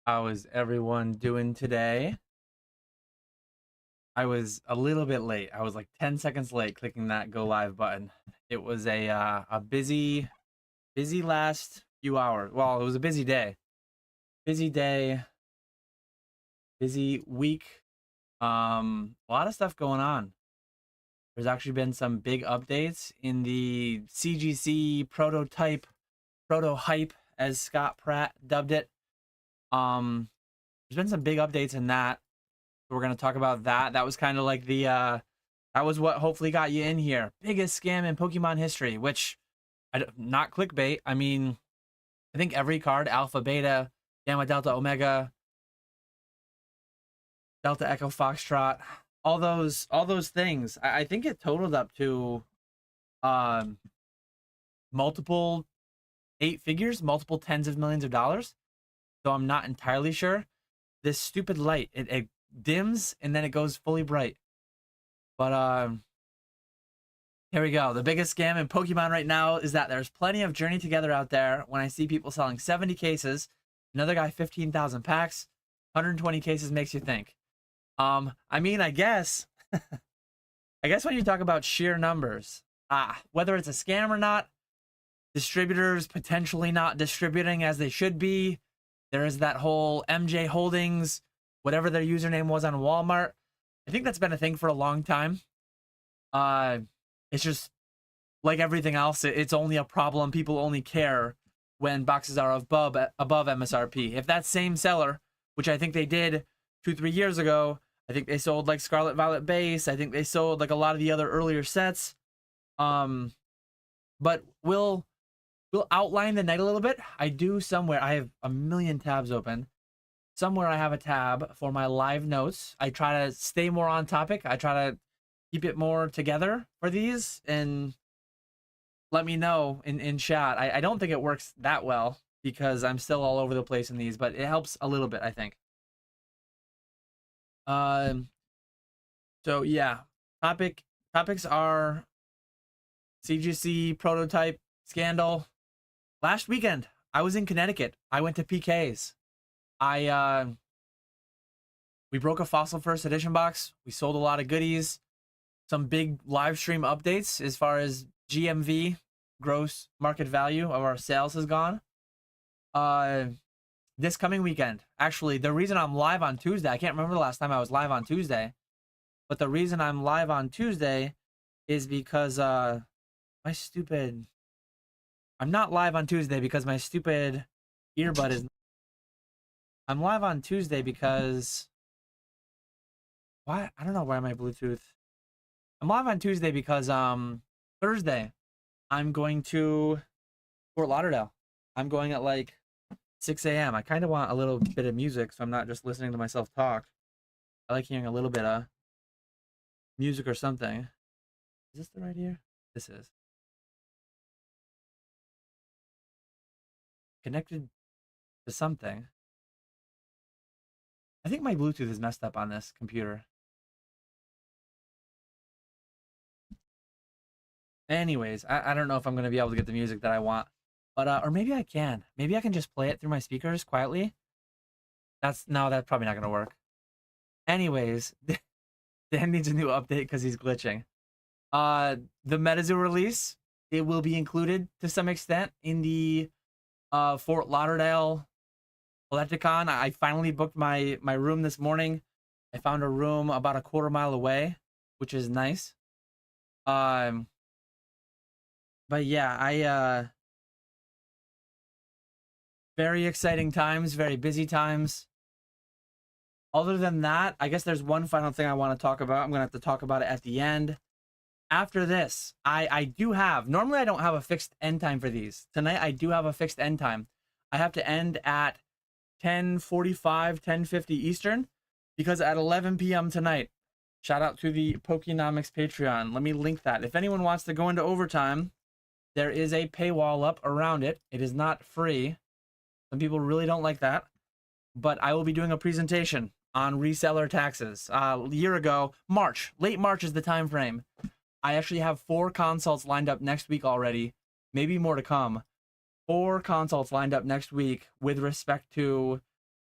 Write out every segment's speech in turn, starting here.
How is everyone doing today? I was a little bit late. I was like 10 seconds late clicking that go live button. It was a busy last few hours. Well, it was a busy day. Busy day, busy week. A lot of stuff going on. There's actually been some big updates in the CGC proto hype, as Scott Pratt dubbed it. There's been some big updates in that. We're going to talk about that. That was kind of like that was what hopefully got you in here. Biggest scam in Pokemon history, which, not clickbait. I mean, I think every card, Alpha, Beta, Gamma, Delta, Omega, Delta, Echo, Foxtrot, all those things. I think it totaled up to multiple 8 figures, multiple tens of millions of dollars. So I'm not entirely sure. This stupid light, it dims and then it goes fully bright. But here we go. The biggest scam in Pokemon right now is that there's plenty of Journey Together out there. When I see people selling 70 cases, another guy 15,000 packs, 120 cases makes you think. I mean, I guess when you talk about sheer numbers, whether it's a scam or not, distributors potentially not distributing as they should be. There is that whole MJ Holdings, whatever their username was on Walmart. I think that's been a thing for a long time. It's just like everything else. It's only a problem. People only care when boxes are above MSRP. If that same seller, which I think they did 2-3 years ago, I think they sold like Scarlet Violet base. I think they sold like a lot of the other earlier sets. But we'll outline the night a little bit. I do somewhere. I have a million tabs open. Somewhere I have a tab for my live notes. I try to stay more on topic. I try to keep it more together for these, and let me know in chat. I don't think it works that well because I'm still all over the place in these, but it helps a little bit, I think. So yeah, topics are CGC prototype scandal. Last weekend, I was in Connecticut. I went to PK's. We broke a Fossil First Edition box. We sold a lot of goodies. Some big live stream updates as far as GMV, gross market value of our sales, has gone. This coming weekend, actually, the reason I'm live on Tuesday, I can't remember the last time I was live on Tuesday, but the reason I'm live on Tuesday is because I'm not live on Tuesday because my stupid earbud is. I'm live on Tuesday because why? I don't know why my Bluetooth. I'm live on Tuesday because Thursday I'm going to Fort Lauderdale. I'm going at like 6 a.m. I kind of want a little bit of music, so I'm not just listening to myself talk. I like hearing a little bit of music or something. Is this the right ear? This is. Connected to something. I think my Bluetooth is messed up on this computer. Anyways, I don't know if I'm going to be able to get the music that I want. But, or maybe I can. Maybe I can just play it through my speakers quietly. That's probably not going to work. Anyways, Dan needs a new update because he's glitching. The Metazoo release, it will be included to some extent in the Fort Lauderdale Electricon. I finally booked my room this morning. I found a room about a quarter mile away, which is nice. But yeah, very exciting times, very busy times. Other than that, I guess there's one final thing I want to talk about. I'm gonna have to talk about it at the end. After this, I do have, normally I don't have a fixed end time for these. Tonight I do have a fixed end time. I have to end at 10:45, 10:50 Eastern, because at 11 p.m. tonight, shout out to the Pokenomics Patreon. Let me link that. If anyone wants to go into overtime, there is a paywall up around it. It is not free. Some people really don't like that. But I will be doing a presentation on reseller taxes. A year ago, late March is the time frame. I actually have 4 consults lined up next week already. Maybe more to come. 4 consults lined up next week with respect to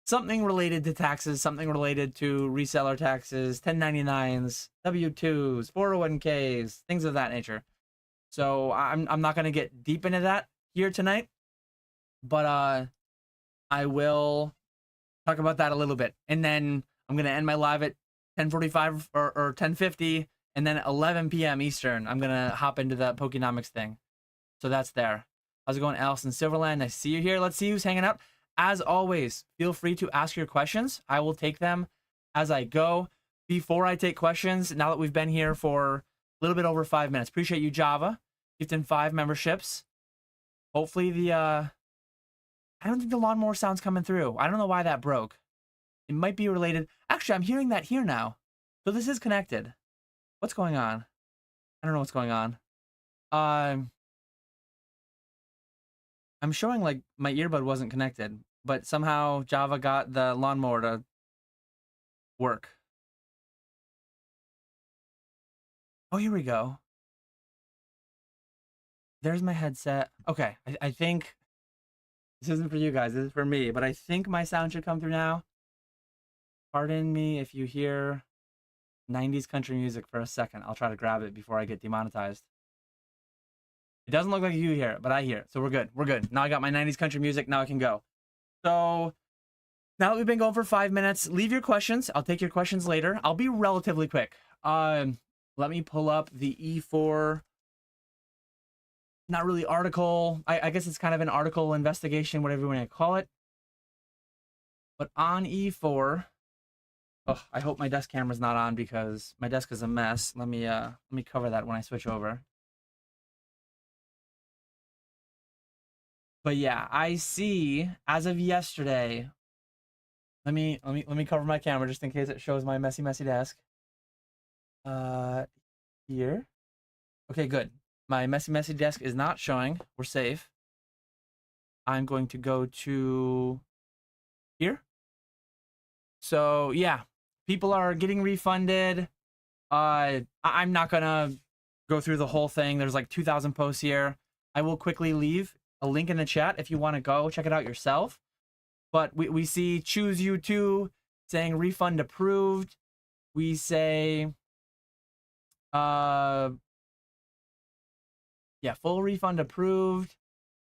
something related to taxes, something related to reseller taxes, 1099s, W2s, 401ks, things of that nature. So I'm not going to get deep into that here tonight, but I will talk about that a little bit. And then I'm going to end my live at 10:45 or 10:50, and then 11 p.m. Eastern, I'm going to hop into the Pokenomics thing. So that's there. How's it going, Allison Silverland? Nice to see you here. Let's see who's hanging out. As always, feel free to ask your questions. I will take them as I go. Before I take questions, now that we've been here for a little bit over 5 minutes, appreciate you, Java, gifting 5 memberships. Hopefully the, I don't think the lawnmower sound's coming through. I don't know why that broke. It might be related. Actually, I'm hearing that here now. So this is connected. What's going on? I don't know what's going on. I'm showing like my earbud wasn't connected, but somehow Java got the lawnmower to work. Oh, here we go. There's my headset. Okay, I think this isn't for you guys. This is for me, but I think my sound should come through now. Pardon me if you hear 90s country music for a second. I'll try to grab it before I get demonetized. It doesn't look like you hear it, but I hear it. So we're good. We're good. Now I got my 90s country music. Now I can go. So now that we've been going for 5 minutes, leave your questions. I'll take your questions later. I'll be relatively quick. Let me pull up the E4. Not really article. I guess it's kind of an article investigation, whatever you want to call it. But on E4, oh, I hope my desk camera's not on because my desk is a mess. Let me cover that when I switch over. But yeah, I see as of yesterday. Let me cover my camera just in case it shows my messy desk. Here. Okay, good. My messy desk is not showing. We're safe. I'm going to go to here. So yeah, people are getting refunded. I'm not gonna go through the whole thing. There's like 2,000 posts here. I will quickly leave a link in the chat if you want to go check it out yourself. But we see choose you too saying refund approved. We say yeah, full refund approved.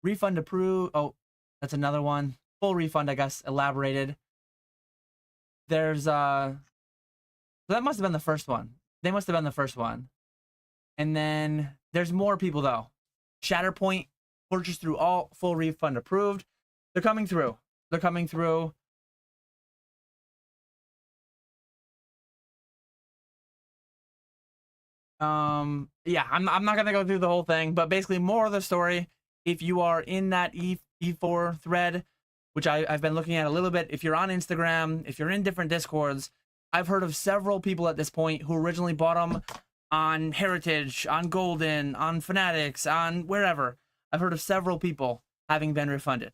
Refund approved. Oh, that's another one. Full refund, I guess, elaborated. There's so that must have been the first one. They must have been the first one. And then there's more people though. Shatterpoint purchase through all, full refund approved. They're coming through. They're coming through. Yeah, I'm not gonna go through the whole thing, but basically more of the story. If you are in that E4 thread, which I've been looking at a little bit, if you're on Instagram, if you're in different Discords, I've heard of several people at this point who originally bought them on Heritage, on Golden, on Fanatics, on wherever. I've heard of several people having been refunded.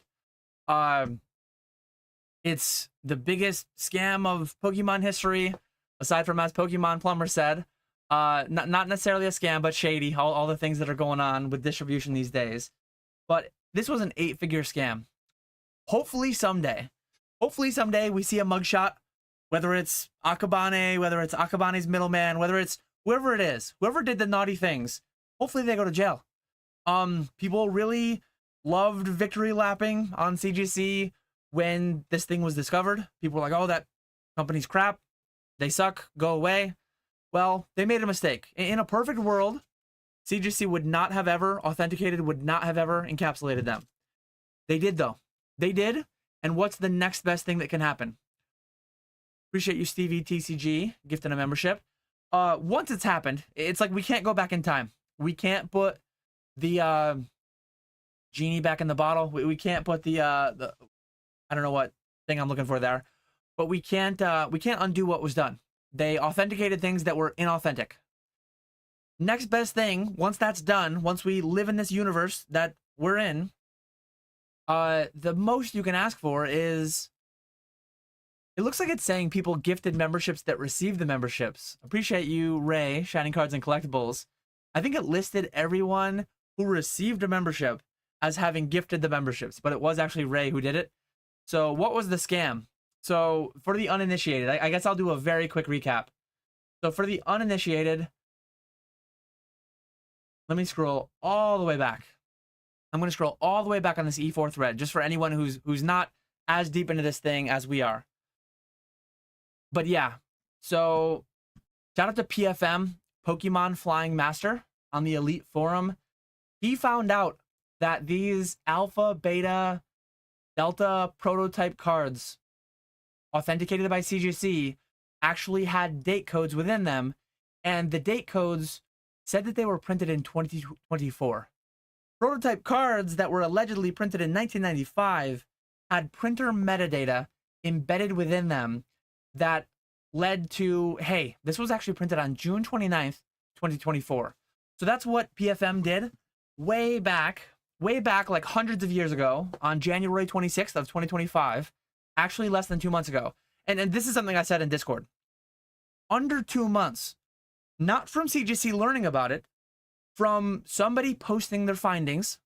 It's the biggest scam of Pokemon history, aside from, as Pokemon Plumber said. Not necessarily a scam, but shady. All the things that are going on with distribution these days. But this was an 8-figure scam. Hopefully someday we see a mugshot, whether it's Akabane, whether it's Akabane's middleman, whether it's whoever it is, whoever did the naughty things. Hopefully they go to jail. People really loved victory lapping on CGC when this thing was discovered. People were like, oh, that company's crap. They suck. Go away. Well, they made a mistake. In a perfect world, CGC would not have ever authenticated, would not have ever encapsulated them. They did, though. They did. And what's the next best thing that can happen? Appreciate you, Stevie TCG, gifting a membership. Once it's happened, it's like we can't go back in time. We can't put the genie back in the bottle. We can't put the I don't know what thing I'm looking for there, but we can't undo what was done. They authenticated things that were inauthentic. Next best thing, once that's done, once we live in this universe that we're in, the most you can ask for is, it looks like it's saying people gifted memberships that received the memberships. Appreciate you, Ray, Shining Cards and Collectibles. I think it listed everyone who received a membership as having gifted the memberships, but it was actually Ray who did it. So what was the scam? So for the uninitiated, I guess I'll do a very quick recap. So for the uninitiated, let me scroll all the way back. I'm going to scroll all the way back on this E4 thread, just for anyone who's not as deep into this thing as we are. But yeah, so shout out to PFM, Pokemon Flying Master, on the Elite Forum. He found out that these Alpha, Beta, Delta prototype cards authenticated by CGC actually had date codes within them, and the date codes said that they were printed in 2024. Prototype cards that were allegedly printed in 1995 had printer metadata embedded within them that led to, hey, this was actually printed on June 29th, 2024. So that's what PFM did way back like hundreds of years ago on January 26th of 2025, actually less than 2 months ago. And this is something I said in Discord. Under 2 months, not from CGC learning about it, from somebody posting their findings,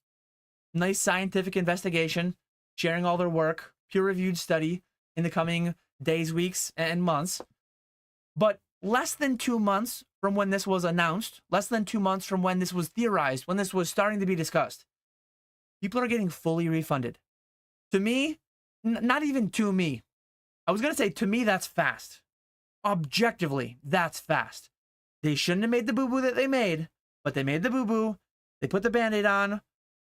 nice scientific investigation, sharing all their work, peer-reviewed study in the coming days, weeks, and months. But less than 2 months from when this was announced, less than 2 months from when this was theorized, when this was starting to be discussed, people are getting fully refunded. To me, not even to me. I was going to say, to me, that's fast. Objectively, that's fast. They shouldn't have made the boo-boo that they made, but they made the boo-boo. They put the Band-Aid on.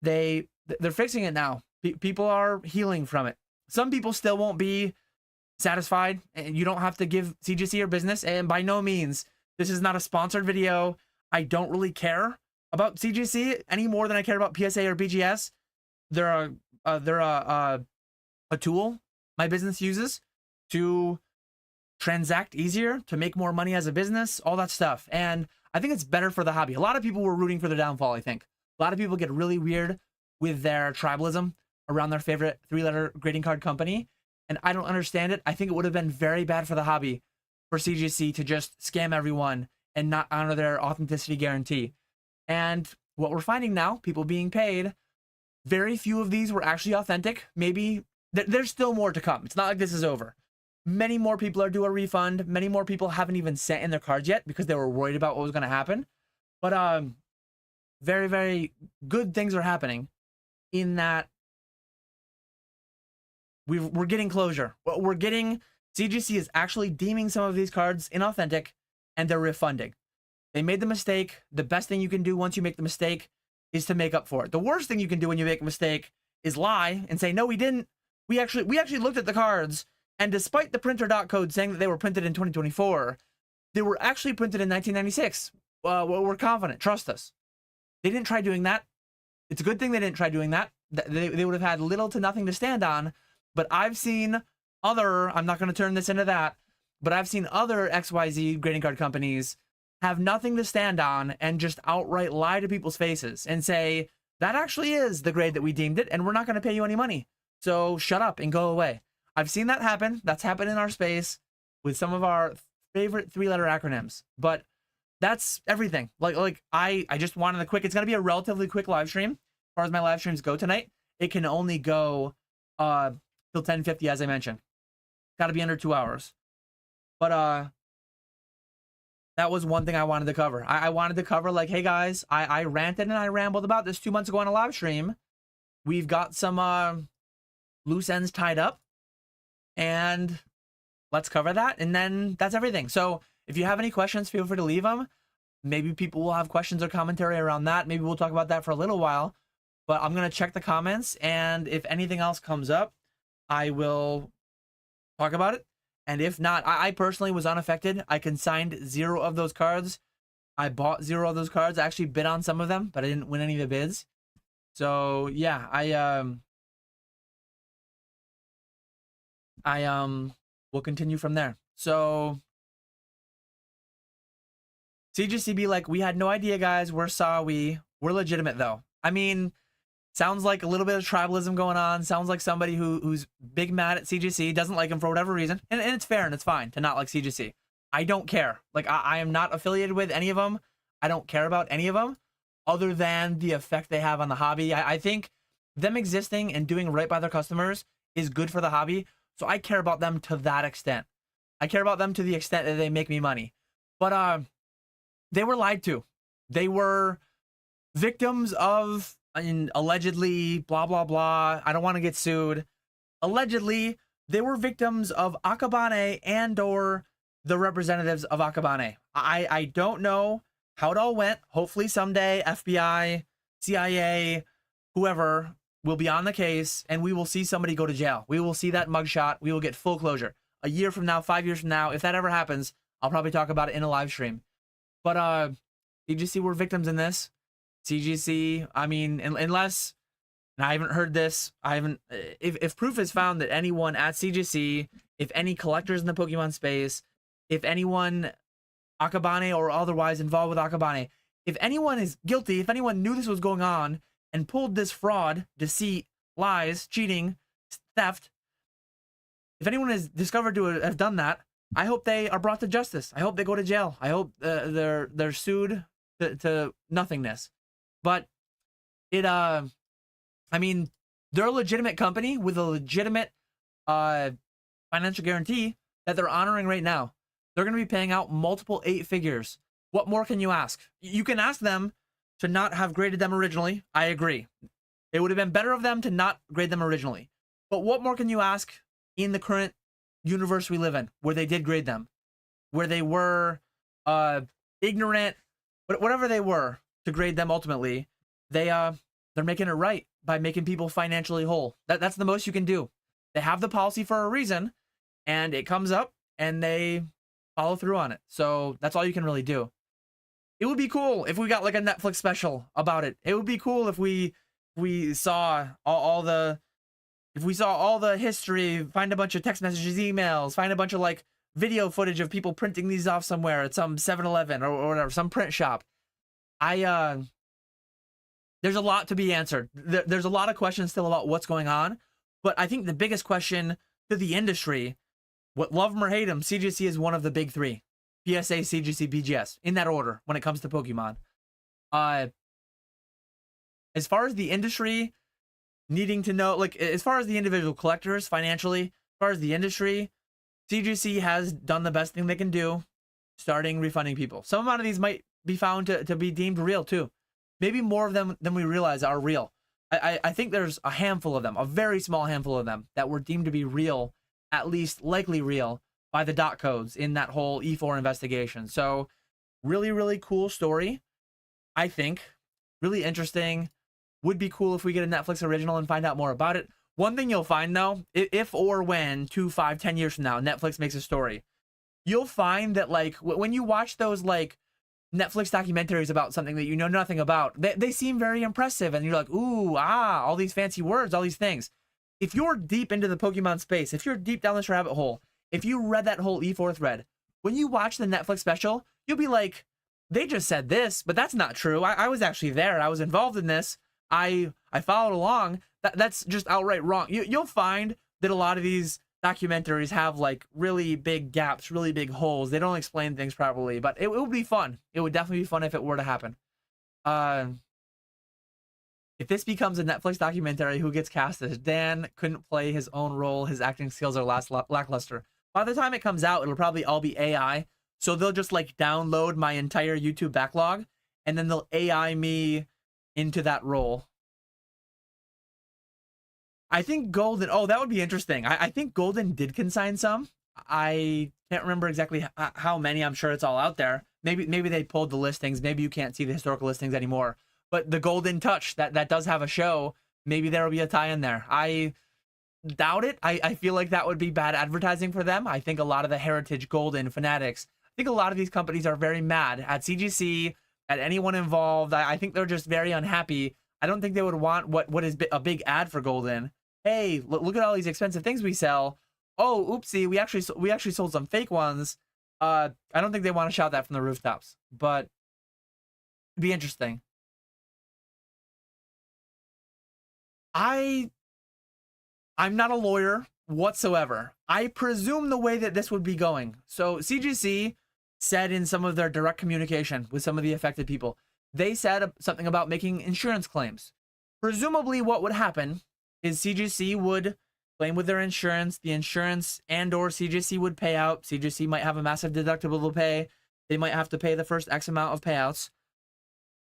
They're fixing it now. People are healing from it. Some people still won't be satisfied, and you don't have to give CGC your business. And by no means, this is not a sponsored video. I don't really care about CGC any more than I care about PSA or BGS. They're a tool my business uses to transact easier, to make more money as a business, all that stuff. And I think it's better for the hobby. A lot of people were rooting for their downfall, I think. A lot of people get really weird with their tribalism around their favorite 3-letter grading card company, and I don't understand it. I think it would have been very bad for the hobby for CGC to just scam everyone and not honor their authenticity guarantee. And what we're finding now, people being paid, very few of these were actually authentic. Maybe there's still more to come. It's not like this is over. Many more people are due a refund. Many more people haven't even sent in their cards yet because they were worried about what was going to happen. But very, very good things are happening in that we're getting closure. We're getting, CGC is actually deeming some of these cards inauthentic, and they're refunding. They made the mistake. The best thing you can do once you make the mistake is to make up for it. The worst thing you can do when you make a mistake is lie and say, no, we didn't. We actually looked at the cards, and despite the printer dot code saying that they were printed in 2024, they were actually printed in 1996. We're confident. Trust us. They didn't try doing that. It's a good thing they didn't try doing that. They would have had little to nothing to stand on. But I've seen other, I'm not going to turn this into that, but I've seen other XYZ grading card companies have nothing to stand on and just outright lie to people's faces and say, that actually is the grade that we deemed it, and we're not going to pay you any money. So shut up and go away. I've seen that happen. That's happened in our space with some of our favorite 3-letter acronyms. But that's everything. Like I just wanted a quick, it's going to be a relatively quick live stream. As far as my live streams go tonight, it can only go till 10:50, as I mentioned. Got to be under 2 hours. But that was one thing I wanted to cover. I wanted to cover, like, hey guys, I ranted and I rambled about this 2 months ago on a live stream. We've got some loose ends tied up, and let's cover that. And then that's everything. So if you have any questions, feel free to leave them. Maybe people will have questions or commentary around that. Maybe we'll talk about that for a little while. But I'm going to check the comments, and if anything else comes up, I will talk about it. And if not, I personally was unaffected. I consigned 0 of those cards. I bought 0 of those cards. I actually bid on some of them, but I didn't win any of the bids. So yeah, I will continue from there. So CGCB, like, we had no idea, guys. We're sorry. We're legitimate though. I mean, sounds like a little bit of tribalism going on. Sounds like somebody who's big mad at CGC, doesn't like him for whatever reason. And it's fair and it's fine to not like CGC. I don't care. Like, I am not affiliated with any of them. I don't care about any of them other than the effect they have on the hobby. I think them existing and doing right by their customers is good for the hobby. So I care about them to that extent. I care about them to the extent that they make me money. But they were lied to. They were victims of, allegedly, blah, blah, blah. I don't want to get sued. Allegedly, they were victims of Akabane and or the representatives of Akabane. I don't know how it all went. Hopefully someday FBI, CIA, whoever will be on the case and we will see somebody go to jail. We will see that mugshot. We will get full closure. A year from now, 5 years from now, if that ever happens, I'll probably talk about it in a live stream. But CGC were victims in this. CGC, I mean, unless, and I haven't heard this, if proof is found that anyone at CGC, if any collectors in the Pokemon space, if anyone Akabane or otherwise involved with Akabane, if anyone is guilty, if anyone knew this was going on and pulled this fraud, deceit, lies, cheating, theft, if anyone is discovered to have done that, I hope they are brought to justice. I hope they go to jail. I hope they're sued to nothingness. But I mean, they're a legitimate company with a legitimate financial guarantee that they're honoring right now. They're going to be paying out multiple 8 figures. What more can you ask? You can ask them to not have graded them originally. I agree. It would have been better of them to not grade them originally. But what more can you ask in the current universe we live in, where they did grade them, where they were ignorant, whatever they were to grade them ultimately, they're making it right by making people financially whole. That's the most you can do. They have the policy for a reason, and it comes up, and they follow through on it. So that's all you can really do. It would be cool if we got like a Netflix special about it. It would be cool if we saw all the history, find a bunch of text messages, emails, find a bunch of like video footage of people printing these off somewhere at some 7-Eleven or whatever, some print shop. There's a lot to be answered. There's a lot of questions still about what's going on, but I think the biggest question to the industry, what love them or hate them, CGC is one of the big 3. PSA, CGC, BGS, in that order when it comes to Pokemon. As far as the industry needing to know, like as far as the individual collectors financially, as far as the industry, CGC has done the best thing they can do, starting refunding people. Some amount of these might be found to be deemed real too. Maybe more of them than we realize are real. I think there's a handful of them, a very small handful of them, that were deemed to be real, at least likely real, by the dot codes in that whole E4 investigation. So really, really cool story. I think really interesting. Would be cool if we get a Netflix original and find out more about it. One thing you'll find though, if or when 2, 5, 10 years from now Netflix makes a story, you'll find that like when you watch those like Netflix documentaries about something that you know nothing about, they seem very impressive, and you're like, ooh, all these fancy words, all these things. If you're deep into the Pokemon space, if you're deep down this rabbit hole, if you read that whole E4 thread, when you watch the Netflix special, you'll be like, they just said this, but that's not true. I was actually there. I was involved in this. I followed along. That's just outright wrong. You'll find that a lot of these documentaries have like really big gaps, really big holes. They don't explain things properly, but it would be fun. It would definitely be fun if it were to happen. If this becomes a Netflix documentary, who gets cast as Dan couldn't play his own role. His acting skills are lackluster. By the time it comes out, it'll probably all be AI. So they'll just like download my entire YouTube backlog and then they'll AI me into that role. I think Golden, that would be interesting. I think Golden did consign some. I can't remember exactly how many. I'm sure it's all out there. Maybe they pulled the listings. Maybe you can't see the historical listings anymore. But the Golden Touch, that does have a show. Maybe there will be a tie in there. I doubt it. I feel like that would be bad advertising for them. I think a lot of the Heritage, Golden, Fanatics, I think a lot of these companies are very mad at CGC, at anyone involved. I think they're just very unhappy. I don't think they would want what is a big ad for Golden. Hey, look at all these expensive things we sell. Oh, oopsie, we actually sold some fake ones. I don't think they want to shout that from the rooftops, but it'd be interesting. I'm not a lawyer whatsoever. I presume the way that this would be going. So CGC said in some of their direct communication with some of the affected people, they said something about making insurance claims. Presumably what would happen is CGC would claim with their insurance. The insurance and or CGC would pay out. CGC might have a massive deductible to pay. They might have to pay the first X amount of payouts,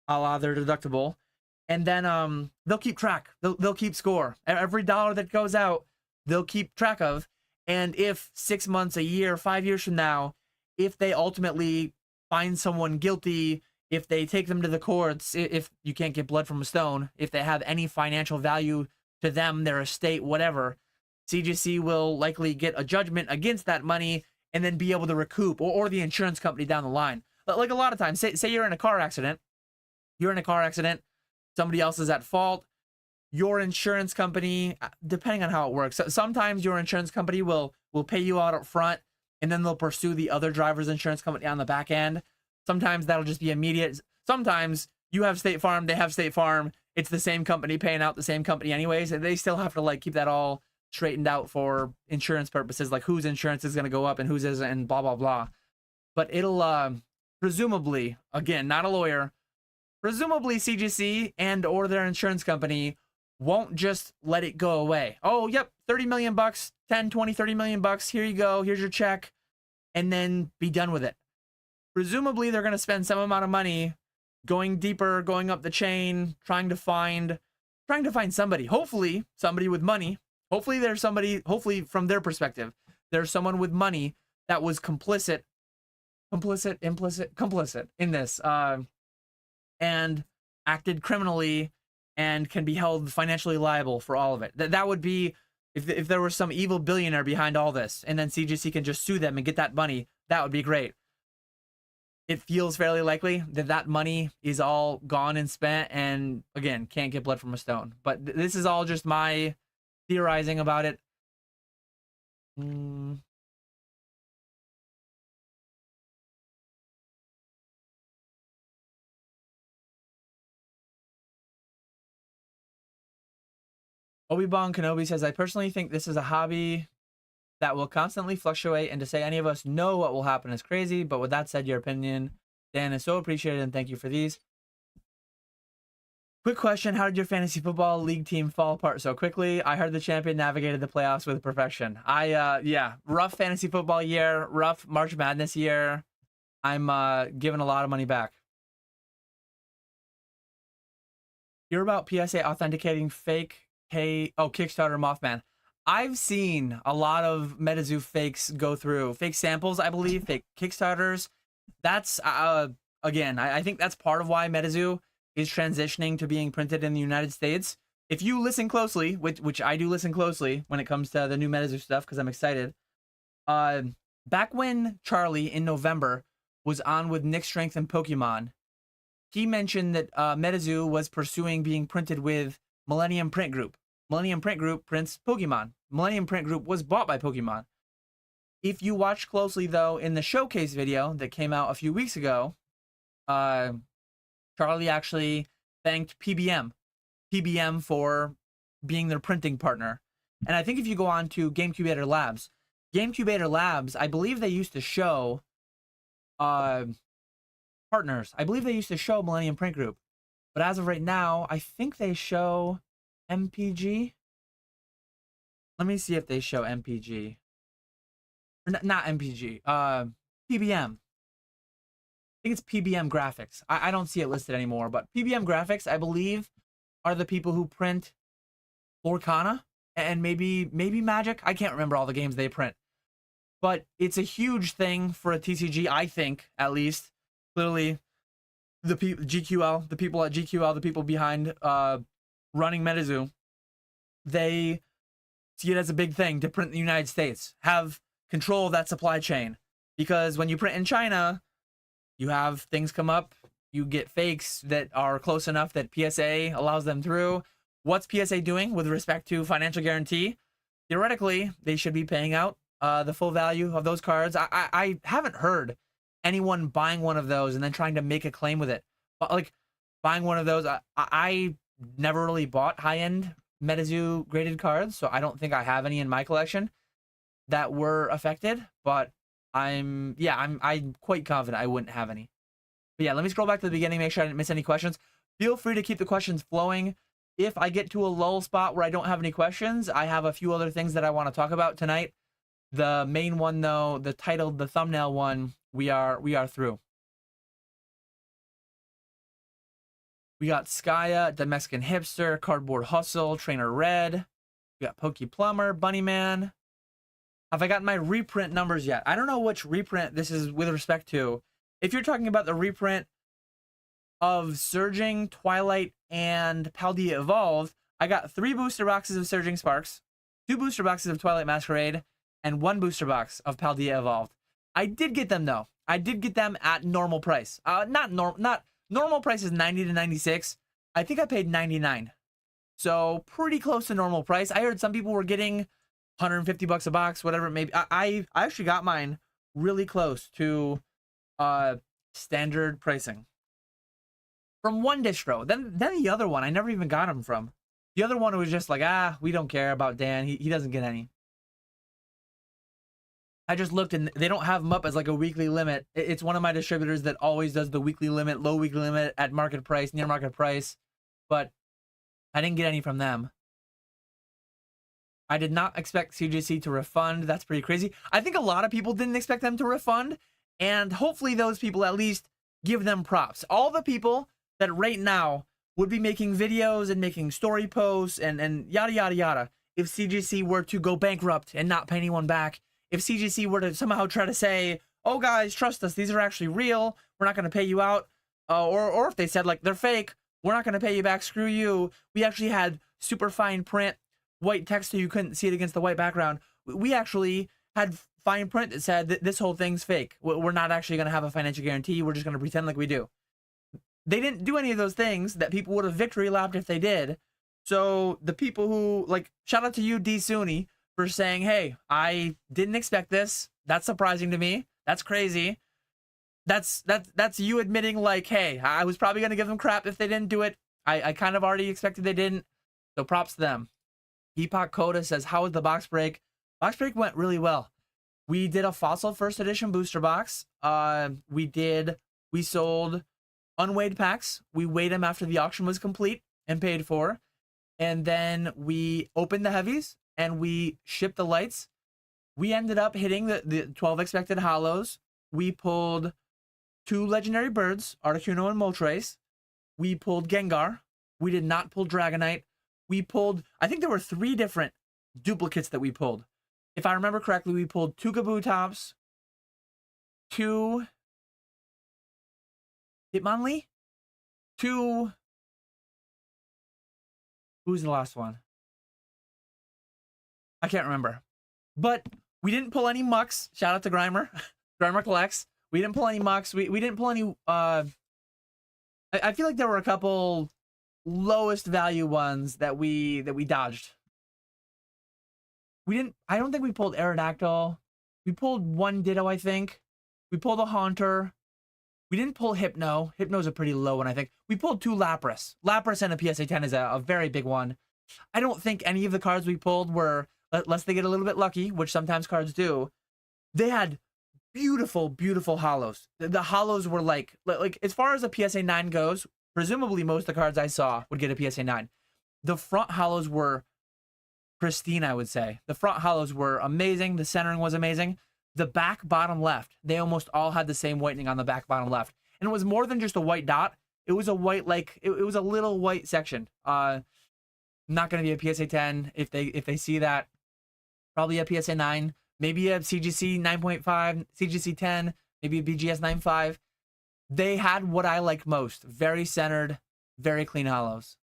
a la their deductible. And then they'll keep track. They'll keep score. Every dollar that goes out, they'll keep track of. And if 6 months, a year, 5 years from now, if they ultimately find someone guilty, if they take them to the courts, if you can't get blood from a stone, if they have any financial value to them, their estate, whatever, CGC will likely get a judgment against that money and then be able to recoup, or the insurance company down the line. But like a lot of times, say you're in a car accident, somebody else is at fault, your insurance company, depending on how it works, sometimes your insurance company will pay you out up front, and then they'll pursue the other driver's insurance company on the back end. Sometimes that'll just be immediate. Sometimes you have State Farm, they have State Farm. It's the same company paying out the same company anyways, and they still have to like keep that all straightened out for insurance purposes, like whose insurance is going to go up and whose isn't, and blah blah blah. But it'll presumably, again, not a lawyer, presumably CGC and or their insurance company won't just let it go away. Oh, yep, 30 million bucks, 10, 20, 30 million bucks. Here you go. Here's your check. And then be done with it. Presumably they're going to spend some amount of money going deeper, going up the chain, trying to find somebody, hopefully somebody with money. Hopefully there's somebody, hopefully from their perspective, there's someone with money that was complicit in this, and acted criminally and can be held financially liable for all of it. That would be, if there was some evil billionaire behind all this, and then CGC can just sue them and get that money, that would be great. It feels fairly likely that that money is all gone and spent, and again, can't get blood from a stone. But this is all just my theorizing about it. Obi-Wan Kenobi says, I personally think this is a hobby that will constantly fluctuate, and to say any of us know what will happen is crazy. But with that said, your opinion, Dan, is so appreciated, and thank you for these. Quick question, how did your fantasy football league team fall apart so quickly? I heard the champion navigated the playoffs with perfection. Yeah, rough fantasy football year, rough March Madness year. I'm giving a lot of money back. You're about PSA authenticating fake Kickstarter Mothman. I've seen a lot of Metazoo fakes go through. Fake samples, I believe, fake Kickstarters. That's, again, I think that's part of why Metazoo is transitioning to being printed in the United States. If you listen closely, which I do listen closely when it comes to the new Metazoo stuff, because I'm excited. Back when Charlie, in November, was on with Nick Strength and Pokemon, he mentioned that Metazoo was pursuing being printed with Millennium Print Group. Millennium Print Group prints Pokemon. Millennium Print Group was bought by Pokemon. If you watch closely, though, in the showcase video that came out a few weeks ago, Charlie actually thanked PBM for being their printing partner. And I think if you go on to GameCubator Labs, I believe they used to show partners. I believe they used to show Millennium Print Group. But as of right now, I think they show MPG. Let me see if they show MPG. Or not MPG. PBM. I think it's PBM Graphics. I don't see it listed anymore, but PBM Graphics, I believe, are the people who print Lorcana and maybe Magic. I can't remember all the games they print. But it's a huge thing for a TCG, I think, at least. Clearly, the people at GQL, the people behind running Metazoo, they see it as a big thing to print in the United States, have control of that supply chain. Because when you print in China, you have things come up, you get fakes that are close enough that PSA allows them through. What's PSA doing with respect to financial guarantee? Theoretically, they should be paying out the full value of those cards. I haven't heard anyone buying one of those and then trying to make a claim with it. But like buying one of those, I never really bought high-end Metazoo graded cards, so I don't think I have any in my collection that were affected. But I'm quite confident I wouldn't have any. But yeah, let me scroll back to the beginning, make sure I didn't miss any questions. Feel free to keep the questions flowing. if I get to a lull spot where I don't have any questions, I have a few other things that I want to talk about tonight. The main one, though, the thumbnail one, we are through. We got Skya, The Mexican Hipster, Cardboard Hustle, Trainer Red. We got Pokey Plumber, Bunny Man. Have I gotten my reprint numbers yet? I don't know which reprint this is with respect to. If you're talking about the reprint of Surging, Twilight, and Paldea Evolved, I got 3 booster boxes of Surging Sparks, 2 booster boxes of Twilight Masquerade, and 1 booster box of Paldea Evolved. I did get them, though. I did get them at normal price. Not normal price is 90 to 96. I think I paid 99. So pretty close to normal price. I heard some people were getting 150 bucks a box, whatever it may be. I actually got mine really close to standard pricing from one distro. Then the other one, I never even got them from. The other one was just like, we don't care about Dan. He doesn't get any. I just looked and they don't have them up as like a weekly limit. It's one of my distributors that always does the weekly limit, low weekly limit at market price, near market price. But I didn't get any from them. I did not expect CGC to refund. That's pretty crazy. I think a lot of people didn't expect them to refund. And hopefully those people at least give them props. All the people that right now would be making videos and making story posts and yada, yada, yada. If CGC were to go bankrupt and not pay anyone back. If CGC were to somehow try to say, oh, guys, trust us, these are actually real, we're not going to pay you out. Or if they said, like, they're fake, we're not going to pay you back, screw you. We actually had super fine print, white text so you couldn't see it against the white background. We actually had fine print that said that this whole thing's fake. We're not actually going to have a financial guarantee. We're just going to pretend like we do. They didn't do any of those things that people would have victory lapped if they did. So the people who, like, shout out to you, D. Sooney, for saying, hey, I didn't expect this. That's surprising to me. That's crazy. That's you admitting, like, hey, I was probably going to give them crap if they didn't do it. I kind of already expected they didn't. So props to them. Epoch Coda says, how was the box break? Box break went really well. We did a Fossil First Edition booster box. We sold unweighed packs. We weighed them after the auction was complete and paid for. And then we opened the heavies. And we shipped the lights. We ended up hitting the 12 expected hollows. We pulled 2 legendary birds, Articuno and Moltres. We pulled Gengar. We did not pull Dragonite. We pulled, I think there were 3 different duplicates that we pulled. If I remember correctly, we pulled 2 Kabutops, 2 Hitmonlee, 2, who's the last one? I can't remember. But we didn't pull any mucks. Shout out to Grimer. Grimer collects. We didn't pull any mucks. We didn't pull any I feel like there were a couple lowest value ones that we dodged. I don't think we pulled Aerodactyl. We pulled 1 Ditto, I think. We pulled a Haunter. We didn't pull Hypno. Hypno's a pretty low one, I think. We pulled 2 Lapras. Lapras and a PSA 10 is a very big one. I don't think any of the cards we pulled were, unless they get a little bit lucky, which sometimes cards do, they had beautiful, beautiful hollows. The hollows were like as far as a PSA 9 goes, presumably most of the cards I saw would get a PSA 9. The front hollows were pristine, I would say. The front hollows were amazing. The centering was amazing. The back bottom left, they almost all had the same whitening on the back bottom left. And it was more than just a white dot. It was a white, like, it was a little white section. Not going to be a PSA 10 if they see that. Probably a PSA 9, maybe a CGC 9.5, CGC 10, maybe a BGS 9.5. They had what I liked most. Very centered, very clean hollows.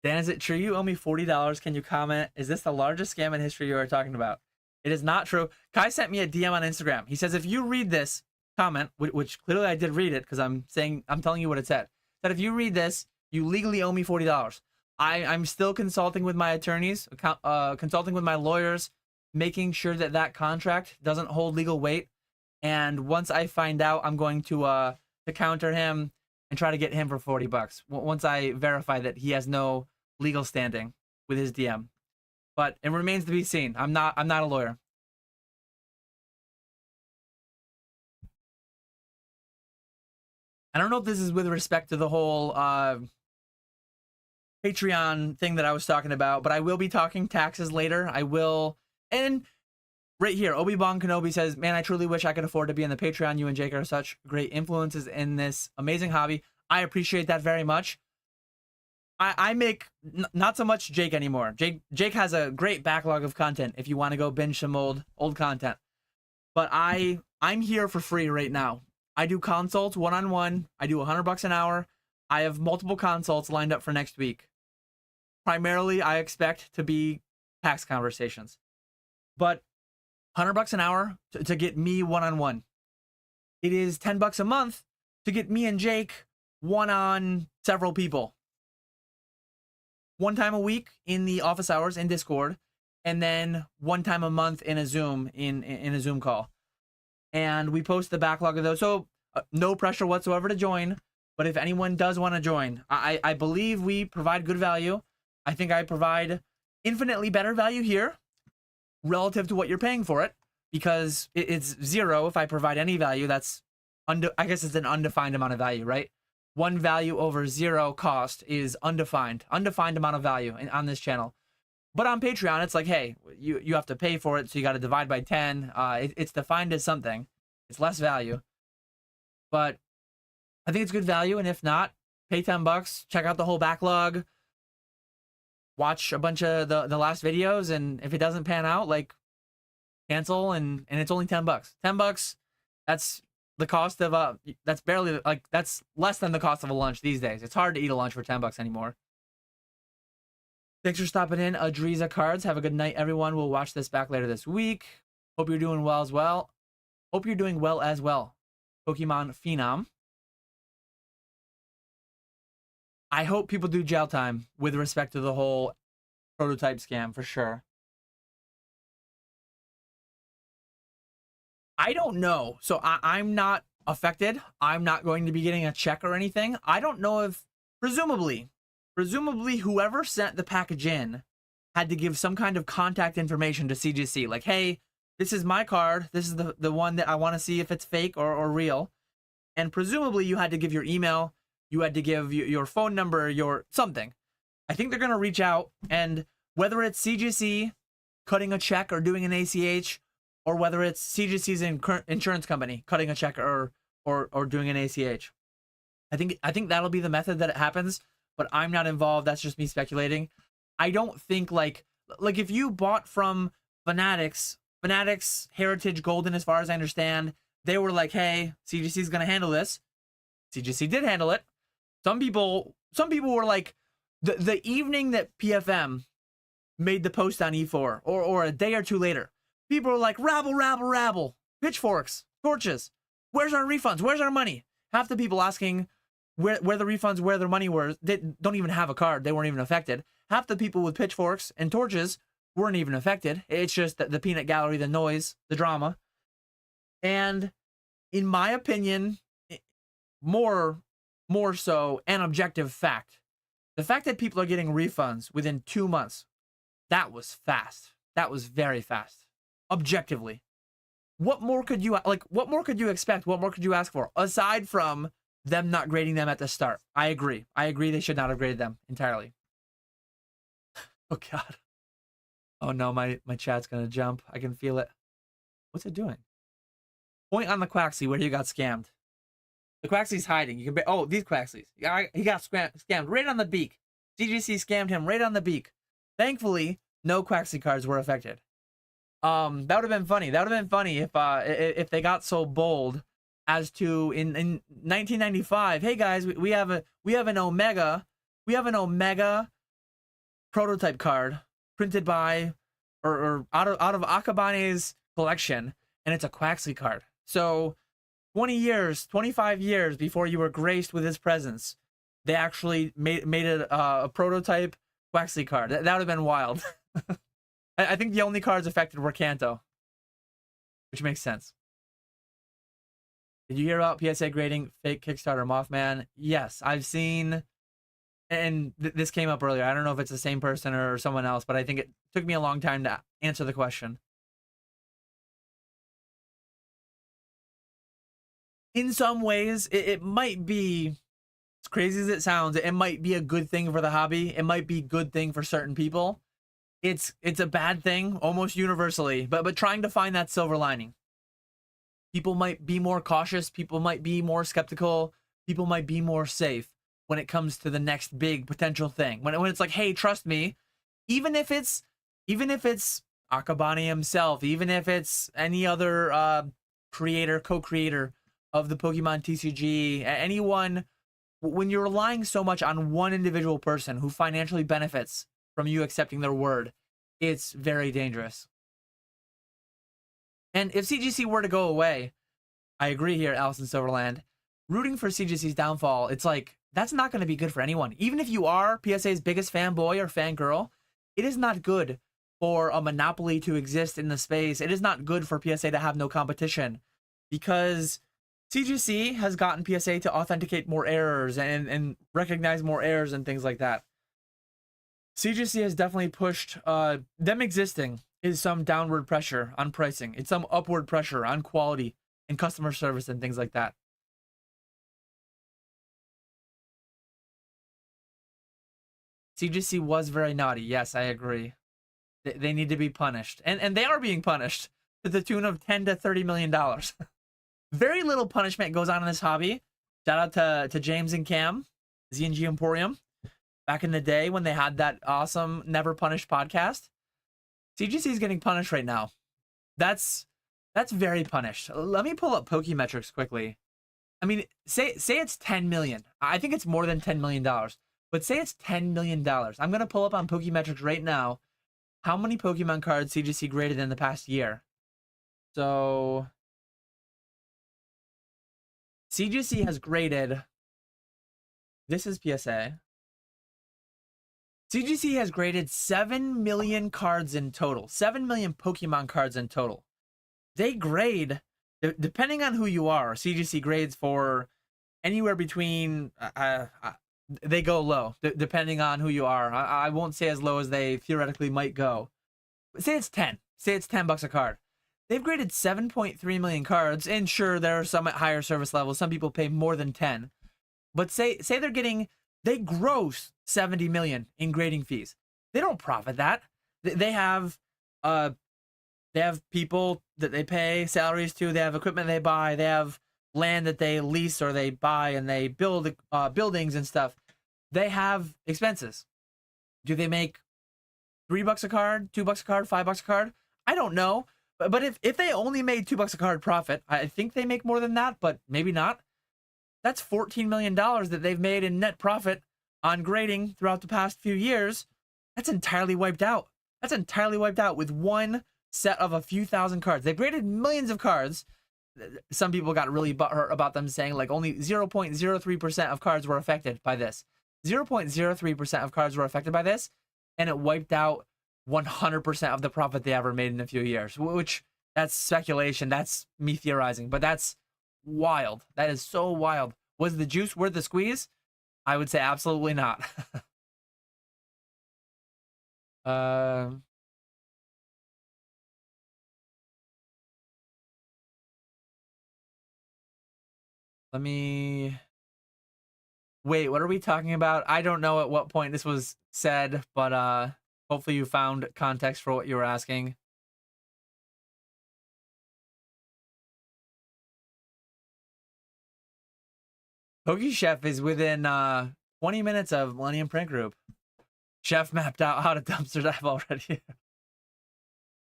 Dan, is it true you owe me $40? Can you comment? Is this the largest scam in history you are talking about? It is not true. Kai sent me a DM on Instagram. He says, if you read this comment, which clearly I did read it because I'm telling you what it said, that if you read this, you legally owe me $40. I'm still consulting with my attorneys, consulting with my lawyers, making sure that that contract doesn't hold legal weight. And once I find out, I'm going to counter him and try to get him for $40 once I verify that he has no legal standing with his DM. But it remains to be seen. I'm not a lawyer. I don't know if this is with respect to the whole Patreon thing that I was talking about, but I will be talking taxes later. I will. And right here, Obi-Wan Kenobi says, man, I truly wish I could afford to be on the Patreon. You and Jake are such great influences in this amazing hobby. I appreciate that very much. I make not so much Jake anymore. Jake has a great backlog of content if you want to go binge some old content. But I'm here for free right now. I do consults one-on-one. I do $100 an hour. I have multiple consults lined up for next week. Primarily, I expect to be tax conversations. But $100 an hour to get me one-on-one. It is $10 a month to get me and Jake one on several people. One time a week in the office hours in Discord, and then one time a month in a Zoom in a Zoom call. And we post the backlog of those. So no pressure whatsoever to join. But if anyone does want to join, I believe we provide good value. I think I provide infinitely better value here relative to what you're paying for it, because it's zero if I provide any value. That's I guess it's an undefined amount of value, right? One value over zero cost is undefined amount of value on this channel. But on Patreon, it's like, hey, you have to pay for it, so you got to divide by 10. It's defined as something. It's less value. But I think it's good value, and if not, pay $10, check out the whole backlog, watch a bunch of the last videos, and if it doesn't pan out, like, cancel, and it's only $10. $10, that's the cost of that's barely, like, that's less than the cost of a lunch these days. It's hard to eat a lunch for $10 anymore. Thanks for stopping in, Adriza Cards. Have a good night, everyone. We'll watch this back later this week. Hope you're doing well as well. Hope you're doing well as well. Pokemon Phenom. I hope people do jail time with respect to the whole prototype scam, for sure. I don't know. So I'm not affected. I'm not going to be getting a check or anything. I don't know if, presumably whoever sent the package in had to give some kind of contact information to CGC. Like, hey, this is my card. This is the one that I want to see if it's fake or real. And presumably you had to give your email. You had to give your phone number, your something. I think they're going to reach out, and whether it's CGC cutting a check or doing an ACH, or whether it's CGC's insurance company cutting a check or doing an ACH. I think that'll be the method that it happens, but I'm not involved. That's just me speculating. I don't think like if you bought from Fanatics Heritage Golden, as far as I understand, they were like, hey, CGC's going to handle this. CGC did handle it. Some people were like, the evening that PFM made the post on E4, or a day or two later, people were like, rabble, rabble, rabble, pitchforks, torches, where's our refunds, where's our money? Half the people asking where the refunds, where their money were, they don't even have a card, they weren't even affected. Half the people with pitchforks and torches weren't even affected. It's just the peanut gallery, the noise, the drama. And in my opinion, more so an objective fact. The fact that people are getting refunds within 2 months, that was fast. That was very fast. Objectively. What more could you expect? What more could you ask for? Aside from them not grading them at the start. I agree. They should not have graded them entirely. Oh God. Oh no, my chat's gonna jump. I can feel it. What's it doing? Point on the Quaxley where you got scammed. The Quaxley's hiding. You can these Quaxleys. He got scammed right on the beak. CGC scammed him right on the beak. Thankfully, no Quaxley cards were affected. That would have been funny. That would have been funny if they got so bold as to in 1995. Hey guys, we have an Omega prototype card printed by or out of Akabane's collection, and it's a Quaxley card. So 20 years, 25 years before you were graced with his presence, they actually made a prototype Quaxley card. That would have been wild. I think the only cards affected were Kanto, which makes sense. Did you hear about PSA grading fake Kickstarter Mothman? Yes, I've seen, and this came up earlier. I don't know if it's the same person or someone else, but I think it took me a long time to answer the question. in some ways, it might be, as crazy as it sounds, it might be a good thing for the hobby. It might be a good thing for certain people. It's a bad thing almost universally, but trying to find that silver lining. People might be more cautious. People might be more skeptical. People might be more safe when it comes to the next big potential thing. When it's like, hey, trust me, even if it's Akabane himself, even if it's any other co-creator of the Pokemon TCG, anyone, when you're relying so much on one individual person who financially benefits from you accepting their word, it's very dangerous. And if CGC were to go away, I agree here, Allison Silverland, rooting for CGC's downfall, it's like, that's not going to be good for anyone. Even if you are PSA's biggest fanboy or fangirl, it is not good for a monopoly to exist in the space. It is not good for PSA to have no competition, because CGC has gotten PSA to authenticate more errors and recognize more errors and things like that. CGC has definitely pushed, them existing is some downward pressure on pricing. It's some upward pressure on quality and customer service and things like that. CGC was very naughty. Yes, I agree. They need to be punished. And they are being punished to the tune of $10 to $30 million. Very little punishment goes on in this hobby. Shout out to James and Cam, Z&G Emporium, back in the day when they had that awesome Never Punished podcast. CGC is getting punished right now. That's very punished. Let me pull up Pokemetrics quickly. I mean, say it's 10 million. I think it's more than $10 million, but say it's $10 million. I'm going to pull up on Pokemetrics right now how many Pokemon cards CGC graded in the past year. So CGC has graded, this is PSA. CGC has graded 7 million cards in total. 7 million Pokemon cards in total. They grade, depending on who you are, CGC grades for anywhere between, they go low, depending on who you are. I won't say as low as they theoretically might go. But say it's 10. Say it's $10 a card. They've graded 7.3 million cards, and sure, there are some at higher service levels. Some people pay more than 10. But say they're getting, they gross 70 million in grading fees. They don't profit that. They have people that they pay salaries to. They have equipment they buy. They have land that they lease or they buy, and they build buildings and stuff. They have expenses. Do they make $3 a card, $2 a card, $5 a card? I don't know. But if they only made $2 a card profit, I think they make more than that, but maybe not. That's $14 million that they've made in net profit on grading throughout the past few years. That's entirely wiped out. That's entirely wiped out with one set of a few thousand cards. They've graded millions of cards. Some people got really butthurt about them saying like only 0.03% of cards were affected by this. 0.03% of cards were affected by this, and it wiped out 100% of the profit they ever made in a few years, which that's speculation. That's me theorizing, but that's wild. That is so wild. Was the juice worth the squeeze? I would say absolutely not. Let me wait, what are we talking about? I don't know at what point this was said, but hopefully you found context for what you were asking. PokeChef is within 20 minutes of Millennium Print Group. Chef mapped out how to dumpster dive already.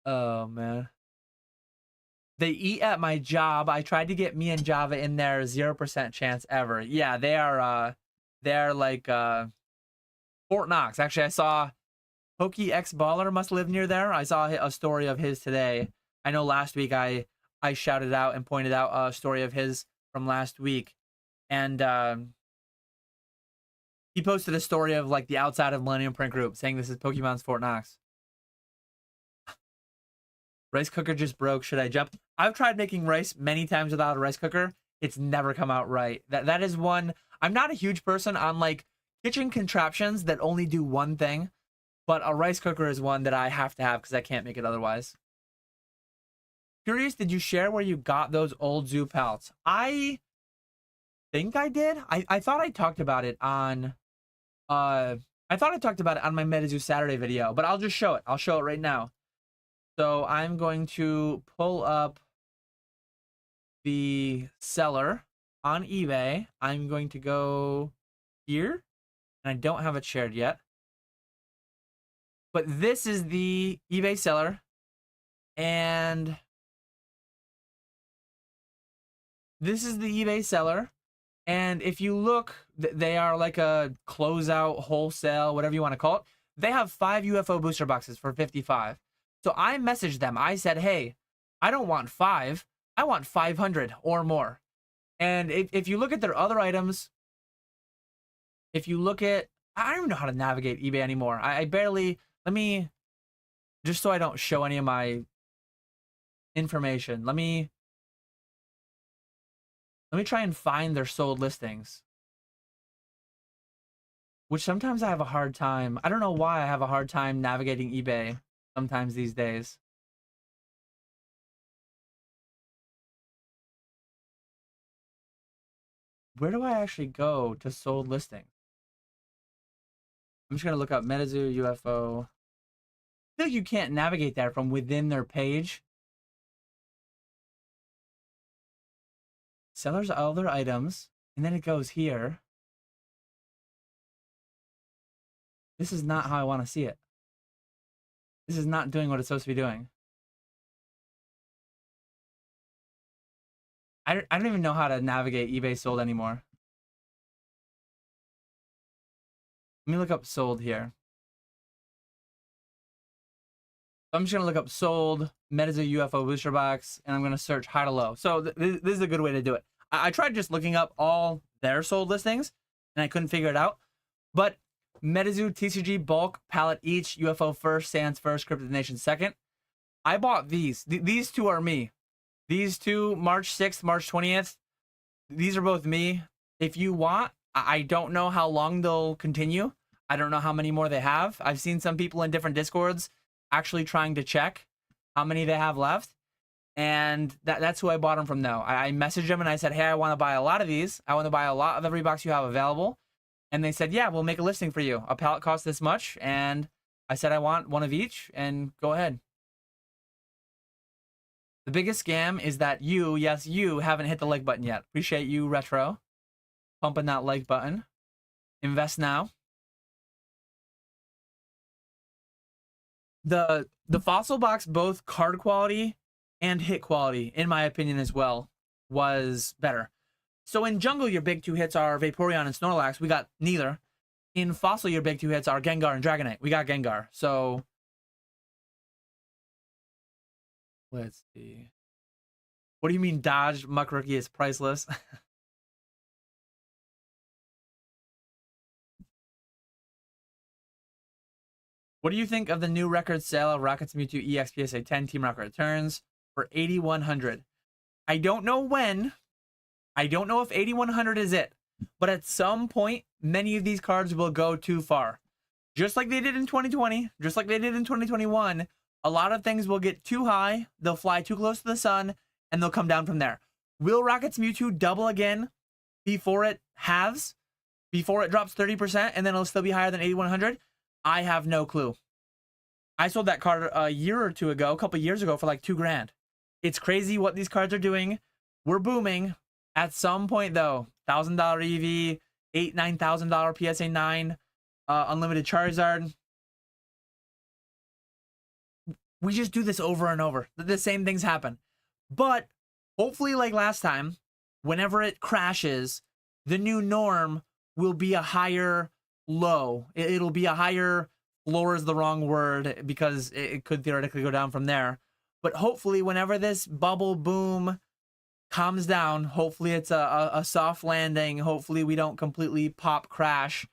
Oh, man. They eat at my job. I tried to get me and Java in there. 0% chance ever. Yeah, they're like Fort Knox. Actually, I saw Pokey X Baller must live near there. I saw a story of his today. I know last week I shouted out and pointed out a story of his from last week. And he posted a story of like the outside of Millennium Print Group saying this is Pokemon's Fort Knox. Rice cooker just broke. Should I jump? I've tried making rice many times without a rice cooker. It's never come out right. That is one. I'm not a huge person on like kitchen contraptions that only do one thing, but a rice cooker is one that I have to have because I can't make it otherwise. Curious, did you share where you got those old zoo pallets? I think I did. I thought I talked about it on I thought I talked about it on my Metazoo Saturday video, but I'll just show it. I'll show it right now. So I'm going to pull up the seller on eBay. I'm going to go here, and I don't have it shared yet. But this is the eBay seller, and this is the eBay seller. And if you look, they are like a closeout, wholesale, whatever you want to call it. They have 5 UFO booster boxes for 55. So I messaged them. I said, hey, I don't want 5. I want 500 or more. And if you look at their other items, if you look at, I don't even know how to navigate eBay anymore. I barely, let me, just so I don't show any of my information, let me try and find their sold listings. Which sometimes I have a hard time. I don't know why I have a hard time navigating eBay sometimes these days. Where do I actually go to sold listing? I'm just going to look up Metazoo UFO. I feel like you can't navigate that from within their page. Sellers all their items. And then it goes here. This is not how I want to see it. This is not doing what it's supposed to be doing. I don't even know how to navigate eBay sold anymore. Let me look up sold here. I'm just going to look up sold, Metazoo UFO booster box, and I'm going to search high to low. So this is a good way to do it. I tried just looking up all their sold listings, and I couldn't figure it out. But Metazoo TCG bulk pallet each, UFO first, Sans first, Cryptid Nation second. I bought these. These two are me. These two, March 6th, March 20th. These are both me. If you want, I don't know how long they'll continue. I don't know how many more they have. I've seen some people in different Discords actually trying to check how many they have left. And that's who I bought them from now. I messaged them and I said, hey, I want to buy a lot of these. I want to buy a lot of every box you have available. And they said, yeah, we'll make a listing for you. A pallet costs this much. And I said, I want one of each, and go ahead. The biggest scam is that you, yes, you haven't hit the like button yet. Appreciate you, Retro, pumping that like button. Invest now. The fossil box, both card quality and hit quality, in my opinion as well, was better. So in Jungle, your big 2 hits are Vaporeon and Snorlax. We got neither. In Fossil, your big 2 hits are Gengar and Dragonite. We got Gengar. So let's see. What do you mean Dodge Muck Rookie is priceless? What do you think of the new record sale of Rocket's Mewtwo EX PSA 10 Team Rocket Returns for 8,100? I don't know when. I don't know if 8,100 is it. But at some point, many of these cards will go too far. Just like they did in 2020, just like they did in 2021, a lot of things will get too high, they'll fly too close to the sun, and they'll come down from there. Will Rocket's Mewtwo double again before it halves? Before it drops 30%, and then it'll still be higher than 8,100? I have no clue. I sold that card a year or two ago, a couple years ago, for like $2,000. It's crazy what these cards are doing. We're booming. At some point, though, $1,000 EV, $8,000, $9,000 PSA 9, unlimited Charizard. We just do this over and over. The same things happen. But hopefully, like last time, whenever it crashes, the new norm will be a higher low. It'll be a higher floor is the wrong word because it could theoretically go down from there. But hopefully, whenever this bubble boom calms down, hopefully it's a soft landing. Hopefully we don't completely pop crash.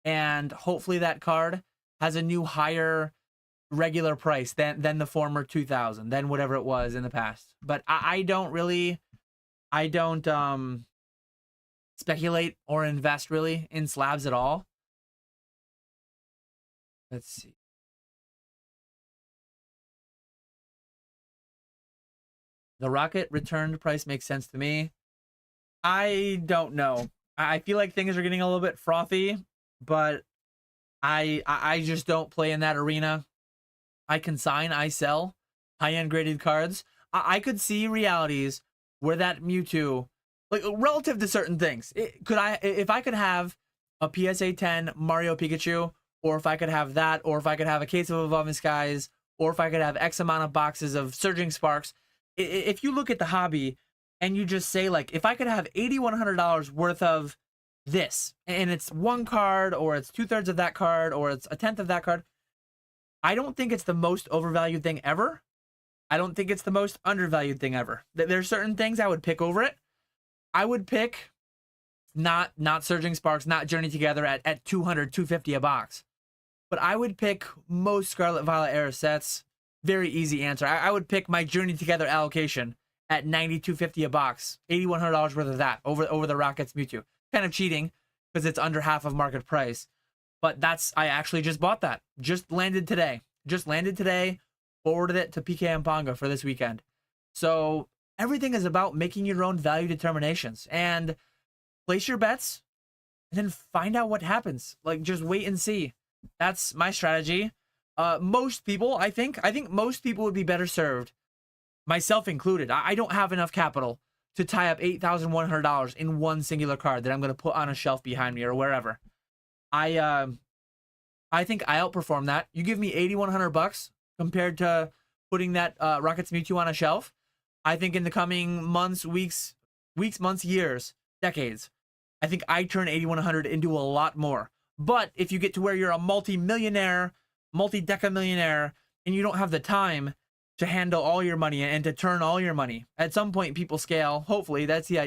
And hopefully that card has a new higher regular price than the former 2,000, than whatever it was in the past. But I don't speculate or invest really in slabs at all. Let's see. The Rocket return price makes sense to me. I don't know. I feel like things are getting a little bit frothy, but I just don't play in that arena. I consign, I sell high-end graded cards. I could see realities where that Mewtwo, like relative to certain things, if I could have a PSA 10 Mario Pikachu, or if I could have that, or if I could have a case of Evolving Skies, or if I could have X amount of boxes of Surging Sparks. If you look at the hobby and you just say, like, if I could have $8,100 worth of this, and it's one card, or it's 2/3 of that card, or it's a 10th of that card, I don't think it's the most overvalued thing ever. I don't think it's the most undervalued thing ever. There's certain things I would pick over it. I would pick not Surging Sparks, not Journey Together at 200, 250 a box. But I would pick most Scarlet Violet era sets. Very easy answer. I would pick my Journey Together allocation at 90, 250 a box. $8,100 worth of that over the Rockets Mewtwo. Kind of cheating because it's under half of market price. But I actually just bought that. Just landed today. Forwarded it to PK and Ponga for this weekend. So everything is about making your own value determinations and place your bets and then find out what happens. Like, just wait and see. That's my strategy. Most people, I think most people would be better served, myself included. I don't have enough capital to tie up $8,100 in one singular card that I'm going to put on a shelf behind me or wherever. I think I outperform that. You give me $8,100 compared to putting that Rockets Mewtwo on a shelf. I think in the coming months, weeks, months, years, decades, I think I turn $8,100 into a lot more. But if you get to where you're a multi-millionaire, multi-deca-millionaire, and you don't have the time to handle all your money and to turn all your money, at some point people scale. Hopefully, that's the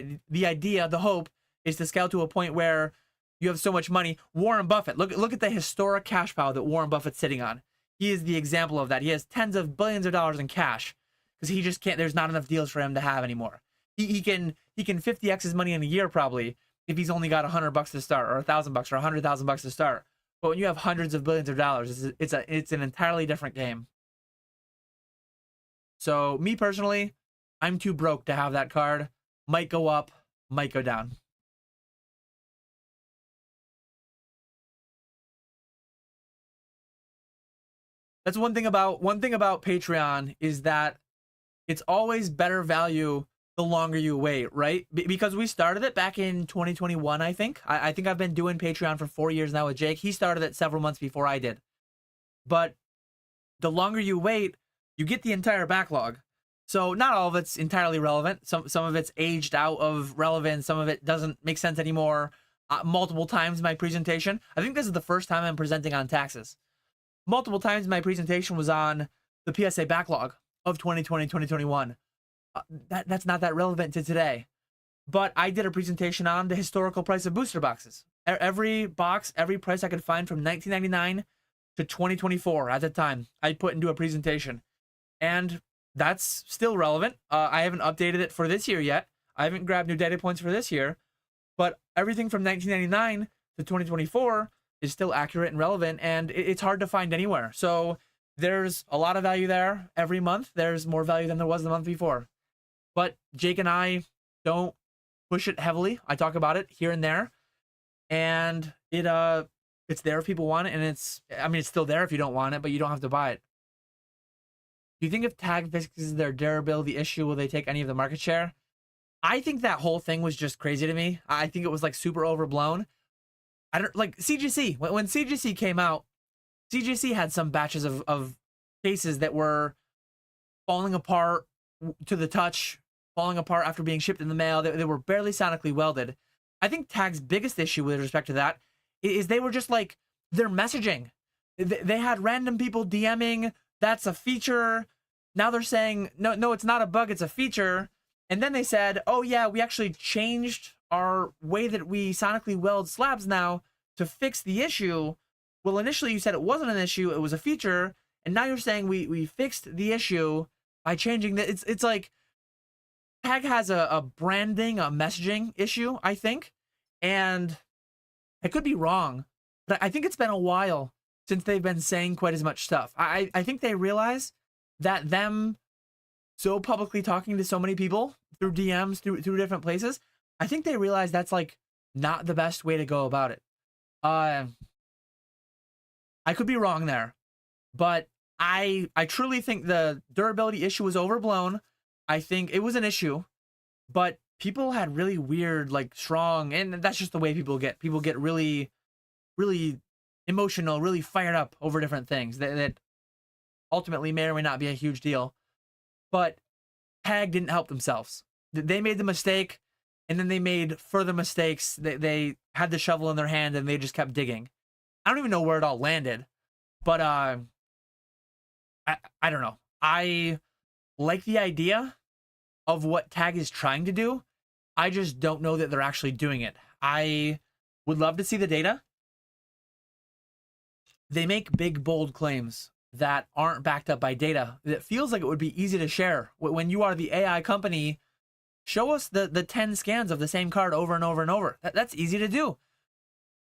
idea. The hope is to scale to a point where you have so much money. Warren Buffett, look at the historic cash pile that Warren Buffett's sitting on. He is the example of that. He has tens of billions of dollars in cash because he just can't. There's not enough deals for him to have anymore. He can 50x his money in a year probably if he's only got $100 to start, or $1,000 or $100,000 to start. But when you have hundreds of billions of dollars, it's an entirely different game. So me personally, I'm too broke to have that card. Might go up, might go down. That's one thing about Patreon is that it's always better value the longer you wait, right? Because we started it back in 2021, I think. I think I've been doing Patreon for 4 years now with Jake. He started it several months before I did. But the longer you wait, you get the entire backlog. So not all of it's entirely relevant. Some of it's aged out of relevance. Some of it doesn't make sense anymore. Multiple times in my presentation. I think this is the first time I'm presenting on taxes. Multiple times my presentation was on the PSA backlog of 2020, 2021. That's not that relevant to today. But I did a presentation on the historical price of booster boxes. Every box, every price I could find from 1999 to 2024 at the time, I put into a presentation. And that's still relevant. I haven't updated it for this year yet. I haven't grabbed new data points for this year. But everything from 1999 to 2024 is still accurate and relevant, and it's hard to find anywhere. So there's a lot of value there. Every month, there's more value than there was the month before. But Jake and I don't push it heavily. I talk about it here and there, and it's there if people want it, and it's still there if you don't want it, but you don't have to buy it. Do you think if tag fixes their durability issue, will they take any of the market share? I think that whole thing was just crazy to me. I think it was like super overblown. I don't like CGC. When CGC came out, CGC had some batches of cases that were falling apart to the touch, falling apart after being shipped in the mail. They were barely sonically welded. I think Tag's biggest issue with respect to that is they were just like, their messaging. They had random people DMing, that's a feature. Now they're saying, no, it's not a bug, it's a feature. And then they said, oh yeah, we actually changed our way that we sonically weld slabs now to fix the issue. Well, initially you said it wasn't an issue, it was a feature, and now you're saying we fixed the issue by changing the. It's like Tag has a branding, a messaging issue, I think, and I could be wrong, but I think it's been a while since they've been saying quite as much stuff. I think they realize that them so publicly talking to so many people through DMs, through different places, I think they realize that's like not the best way to go about it. I could be wrong there, but I truly think the durability issue was overblown. I think it was an issue, but people had really weird, like strong, and that's just the way people get. People get really, really emotional, really fired up over different things that ultimately may or may not be a huge deal. But Tag didn't help themselves. They made the mistake, and then they made further mistakes. They had the shovel in their hand, and they just kept digging. I don't even know where it all landed, but I don't know. I like the idea of what Tag is trying to do. I just don't know that they're actually doing it. I would love to see the data. They make big, bold claims that aren't backed up by data. It feels like it would be easy to share. When you are the AI company, show us the 10 scans of the same card over and over and over. That's easy to do.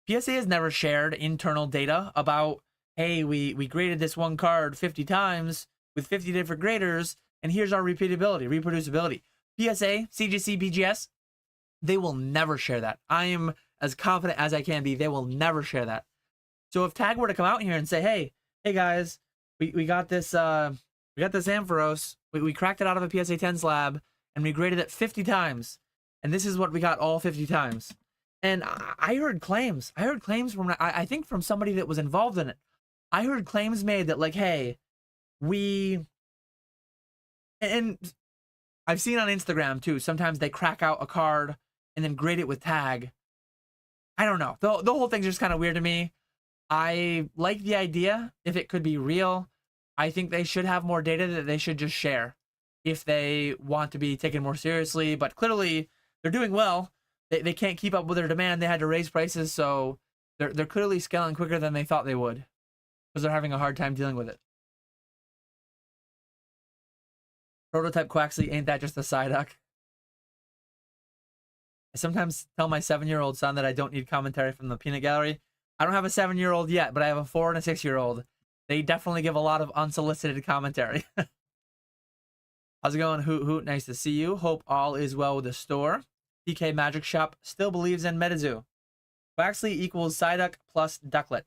PSA has never shared internal data about, hey, we graded this one card 50 times with 50 different graders, and here's our repeatability, reproducibility. PSA, CGC, BGS, they will never share that. I am as confident as I can be. They will never share that. So if Tag were to come out here and say, hey guys, we got this Ampharos, we cracked it out of a PSA 10 slab, and we graded it 50 times, and this is what we got all 50 times. And I heard claims. I heard claims from, I think from somebody that was involved in it. I heard claims made that like, hey, and I've seen on Instagram too, sometimes they crack out a card and then grade it with Tag. I don't know. The whole thing's just kind of weird to me. I like the idea if it could be real. I think they should have more data that they should just share if they want to be taken more seriously. But clearly, they're doing well. They can't keep up with their demand. They had to raise prices, so they're clearly scaling quicker than they thought they would because they're having a hard time dealing with it. Prototype Quaxley, ain't that just a Psyduck? I sometimes tell my 7-year-old son that I don't need commentary from the peanut gallery. I don't have a 7-year-old yet, but I have a 4 and a 6-year-old. They definitely give a lot of unsolicited commentary. How's it going, Hoot Hoot? Nice to see you. Hope all is well with the store. PK Magic Shop still believes in Metazoo. Quaxley equals Psyduck plus Ducklet.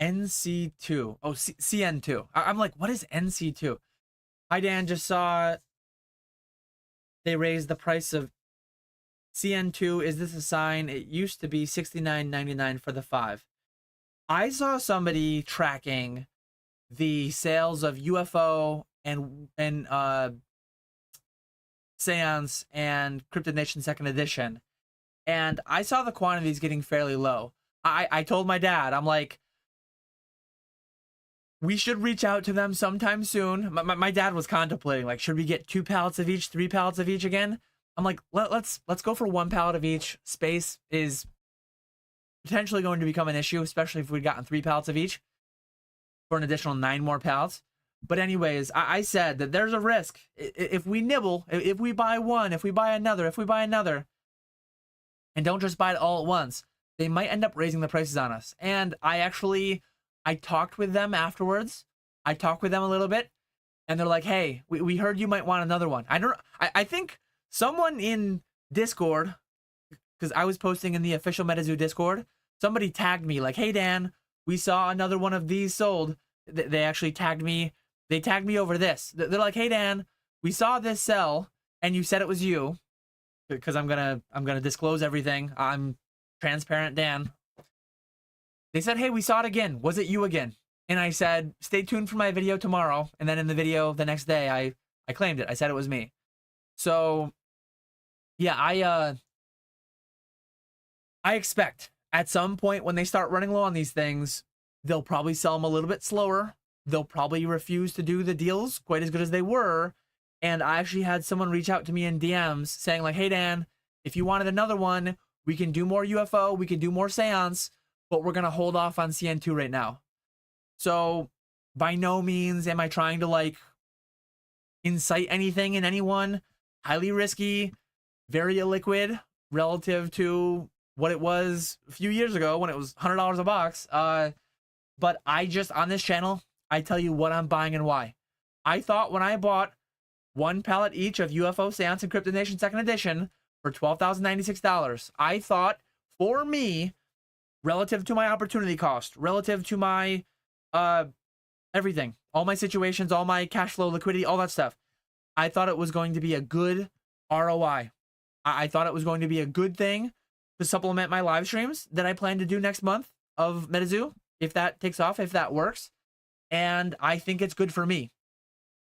NC2. Oh, CN2. I'm like, what is NC2? Hi, Dan. Just saw they raised the price of CN2. Is this a sign? It used to be $69.99 for the 5. I saw somebody tracking the sales of UFO and Seance and Cryptid Nation 2nd Edition, and I saw the quantities getting fairly low. I told my dad, I'm like, we should reach out to them sometime soon. My dad was contemplating, like, should we get 2 pallets of each, 3 pallets of each again? I'm like, let's go for 1 pallet of each. Space is potentially going to become an issue, especially if we'd gotten 3 pallets of each for an additional 9 more pallets. But anyways, I said that there's a risk. If we nibble, if we buy one, if we buy another, and don't just buy it all at once, they might end up raising the prices on us. And I talked with them afterwards. I talked with them a little bit, and they're like, hey, we heard you might want another one. I think someone in Discord, because I was posting in the official Metazoo Discord, somebody tagged me like, hey, Dan, we saw another one of these sold. They actually tagged me. They tagged me over this. They're like, hey, Dan, we saw this sell, and you said it was you, because I'm gonna disclose everything. I'm transparent, Dan. They said, hey, we saw it again. Was it you again? And I said, stay tuned for my video tomorrow. And then in the video the next day, I claimed it. I said it was me. So yeah, I expect at some point when they start running low on these things, they'll probably sell them a little bit slower. They'll probably refuse to do the deals quite as good as they were. And I actually had someone reach out to me in DMs saying like, hey, Dan, if you wanted another one, we can do more UFO, we can do more Seance, but we're going to hold off on CN2 right now. So by no means am I trying to like incite anything in anyone. Highly risky, very illiquid relative to what it was a few years ago when it was $100 a box. But I just, on this channel, I tell you what I'm buying and why. I thought when I bought one pallet each of UFO Seance and Crypto Nation Second Edition for $12,096, I thought for me, relative to my opportunity cost, relative to my everything, all my situations, all my cash flow, liquidity, all that stuff, I thought it was going to be a good ROI. I thought it was going to be a good thing to supplement my live streams that I plan to do next month of Metazoo, if that takes off, if that works. And I think it's good for me.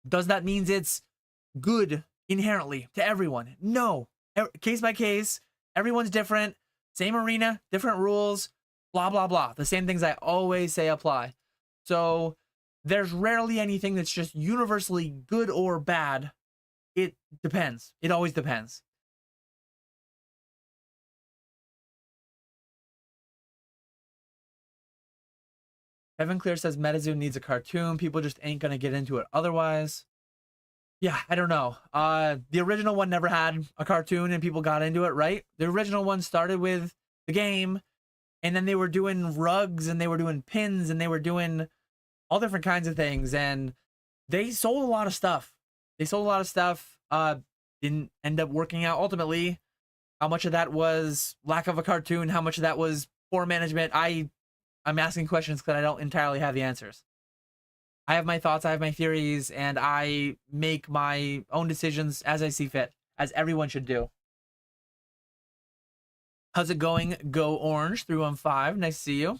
Does that mean it's good inherently to everyone? No. Case by case, everyone's different. Same arena, different rules, blah, blah, blah. The same things I always say apply. So there's rarely anything that's just universally good or bad. It depends. It always depends. Evan Clear says Metazoo needs a cartoon. People just ain't gonna get into it otherwise. Yeah, I don't know. The original one never had a cartoon and people got into it, right? The original one started with the game, and then they were doing rugs and they were doing pins and they were doing all different kinds of things, and they sold a lot of stuff. Didn't end up working out ultimately. How much of that was lack of a cartoon? How much of that was poor management? I'm asking questions because I don't entirely have the answers. I have my thoughts, I have my theories, and I make my own decisions as I see fit, as everyone should do. How's it going? Go Orange 315. Nice to see you.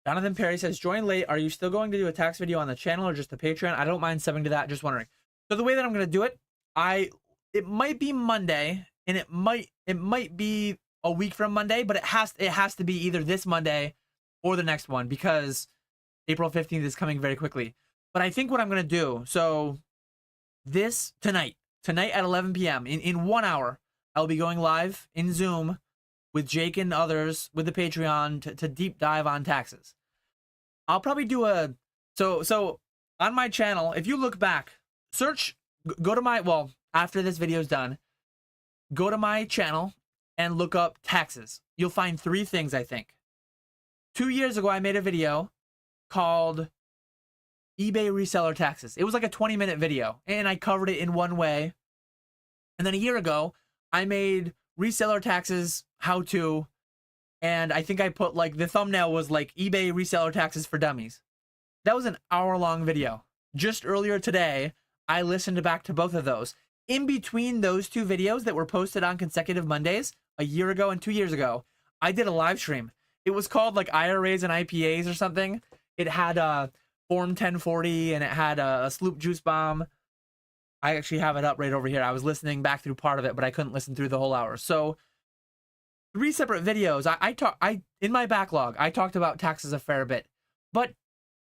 Jonathan Perry says, join late. Are you still going to do a tax video on the channel or just the Patreon? I don't mind subbing to that. Just wondering. So the way that I'm going to do it, it might be Monday, and it might be a week from Monday, but it has to be either this Monday or the next one, because April 15th is coming very quickly. But I think what I'm going to do, so this tonight at 11 p.m. in 1 hour, I'll be going live in Zoom with Jake and others with the Patreon to deep dive on taxes. I'll probably do so on my channel. If you look back, go to my, after this video is done, go to my channel and look up taxes. You'll find 3 things, I think. 2 years ago, I made a video called eBay reseller taxes. It was like a 20-minute video, and I covered it in one way. And then a year ago, I made reseller taxes how to, and I think I put like the thumbnail was like eBay reseller taxes for dummies. That was an hour-long video. Just earlier today, I listened back to both of those. In between those 2 videos that were posted on consecutive Mondays, a year ago and 2 years ago, I did a live stream. It was called like IRAs and IPAs or something. It had Form 1040 and it had a Sloop Juice Bomb. I actually have it up right over here. I was listening back through part of it, but I couldn't listen through the whole hour. So 3 separate videos. In my backlog, I talked about taxes a fair bit, but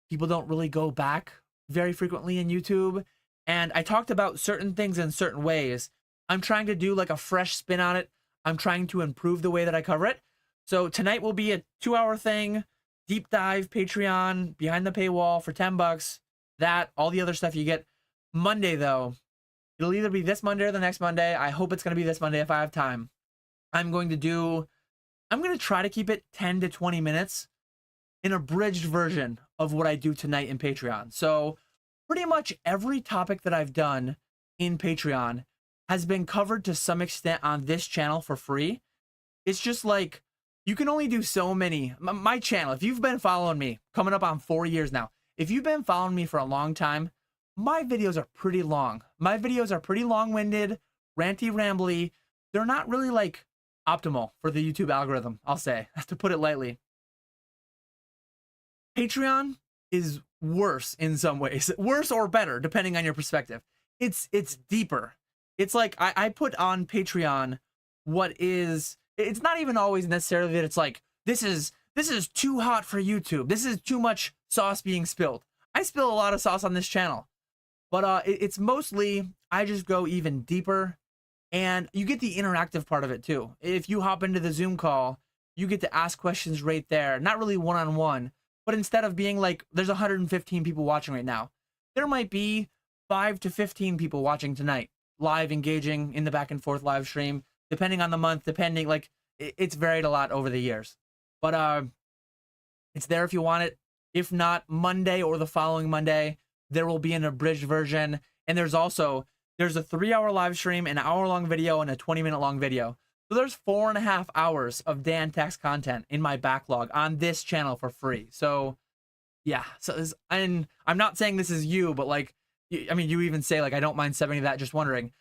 people don't really go back very frequently in YouTube. And I talked about certain things in certain ways. I'm trying to do like a fresh spin on it. I'm trying to improve the way that I cover it. So tonight will be a 2-hour thing, deep dive, Patreon, behind the paywall for $10. That, all the other stuff you get. Monday though, it'll either be this Monday or the next Monday. I hope it's going to be this Monday if I have time. I'm going to try to keep it 10 to 20 minutes, an abridged version of what I do tonight in Patreon. So pretty much every topic that I've done in Patreon has been covered to some extent on this channel for free. It's just like, you can only do so many. My channel, if you've been following me, coming up on 4 years now, if you've been following me for a long time, my videos are pretty long. My videos are pretty long-winded, ranty, rambly. They're not really like optimal for the YouTube algorithm, I'll say, to put it lightly. Patreon is worse in some ways, worse or better, depending on your perspective. It's deeper. It's like I put on Patreon what is, it's not even always necessarily that it's like, this is too hot for YouTube. This is too much sauce being spilled. I spill a lot of sauce on this channel, but it's mostly, I just go even deeper, and you get the interactive part of it too. If you hop into the Zoom call, you get to ask questions right there. Not really one-on-one, but instead of being like, there's 115 people watching right now, there might be 5 to 15 people watching tonight, live, engaging in the back and forth live stream, depending on the month, depending, like, it's varied a lot over the years. But It's there if you want it. If not, Monday or the following Monday, there will be an abridged version. And there's a 3-hour live stream, an hour-long video, and a 20-minute long video. So there's 4.5 hours of Dan Tax content in my backlog on this channel for free. So yeah, and I'm not saying this is you, but like, I mean, you even say like, I don't mind subbing to that, just wondering.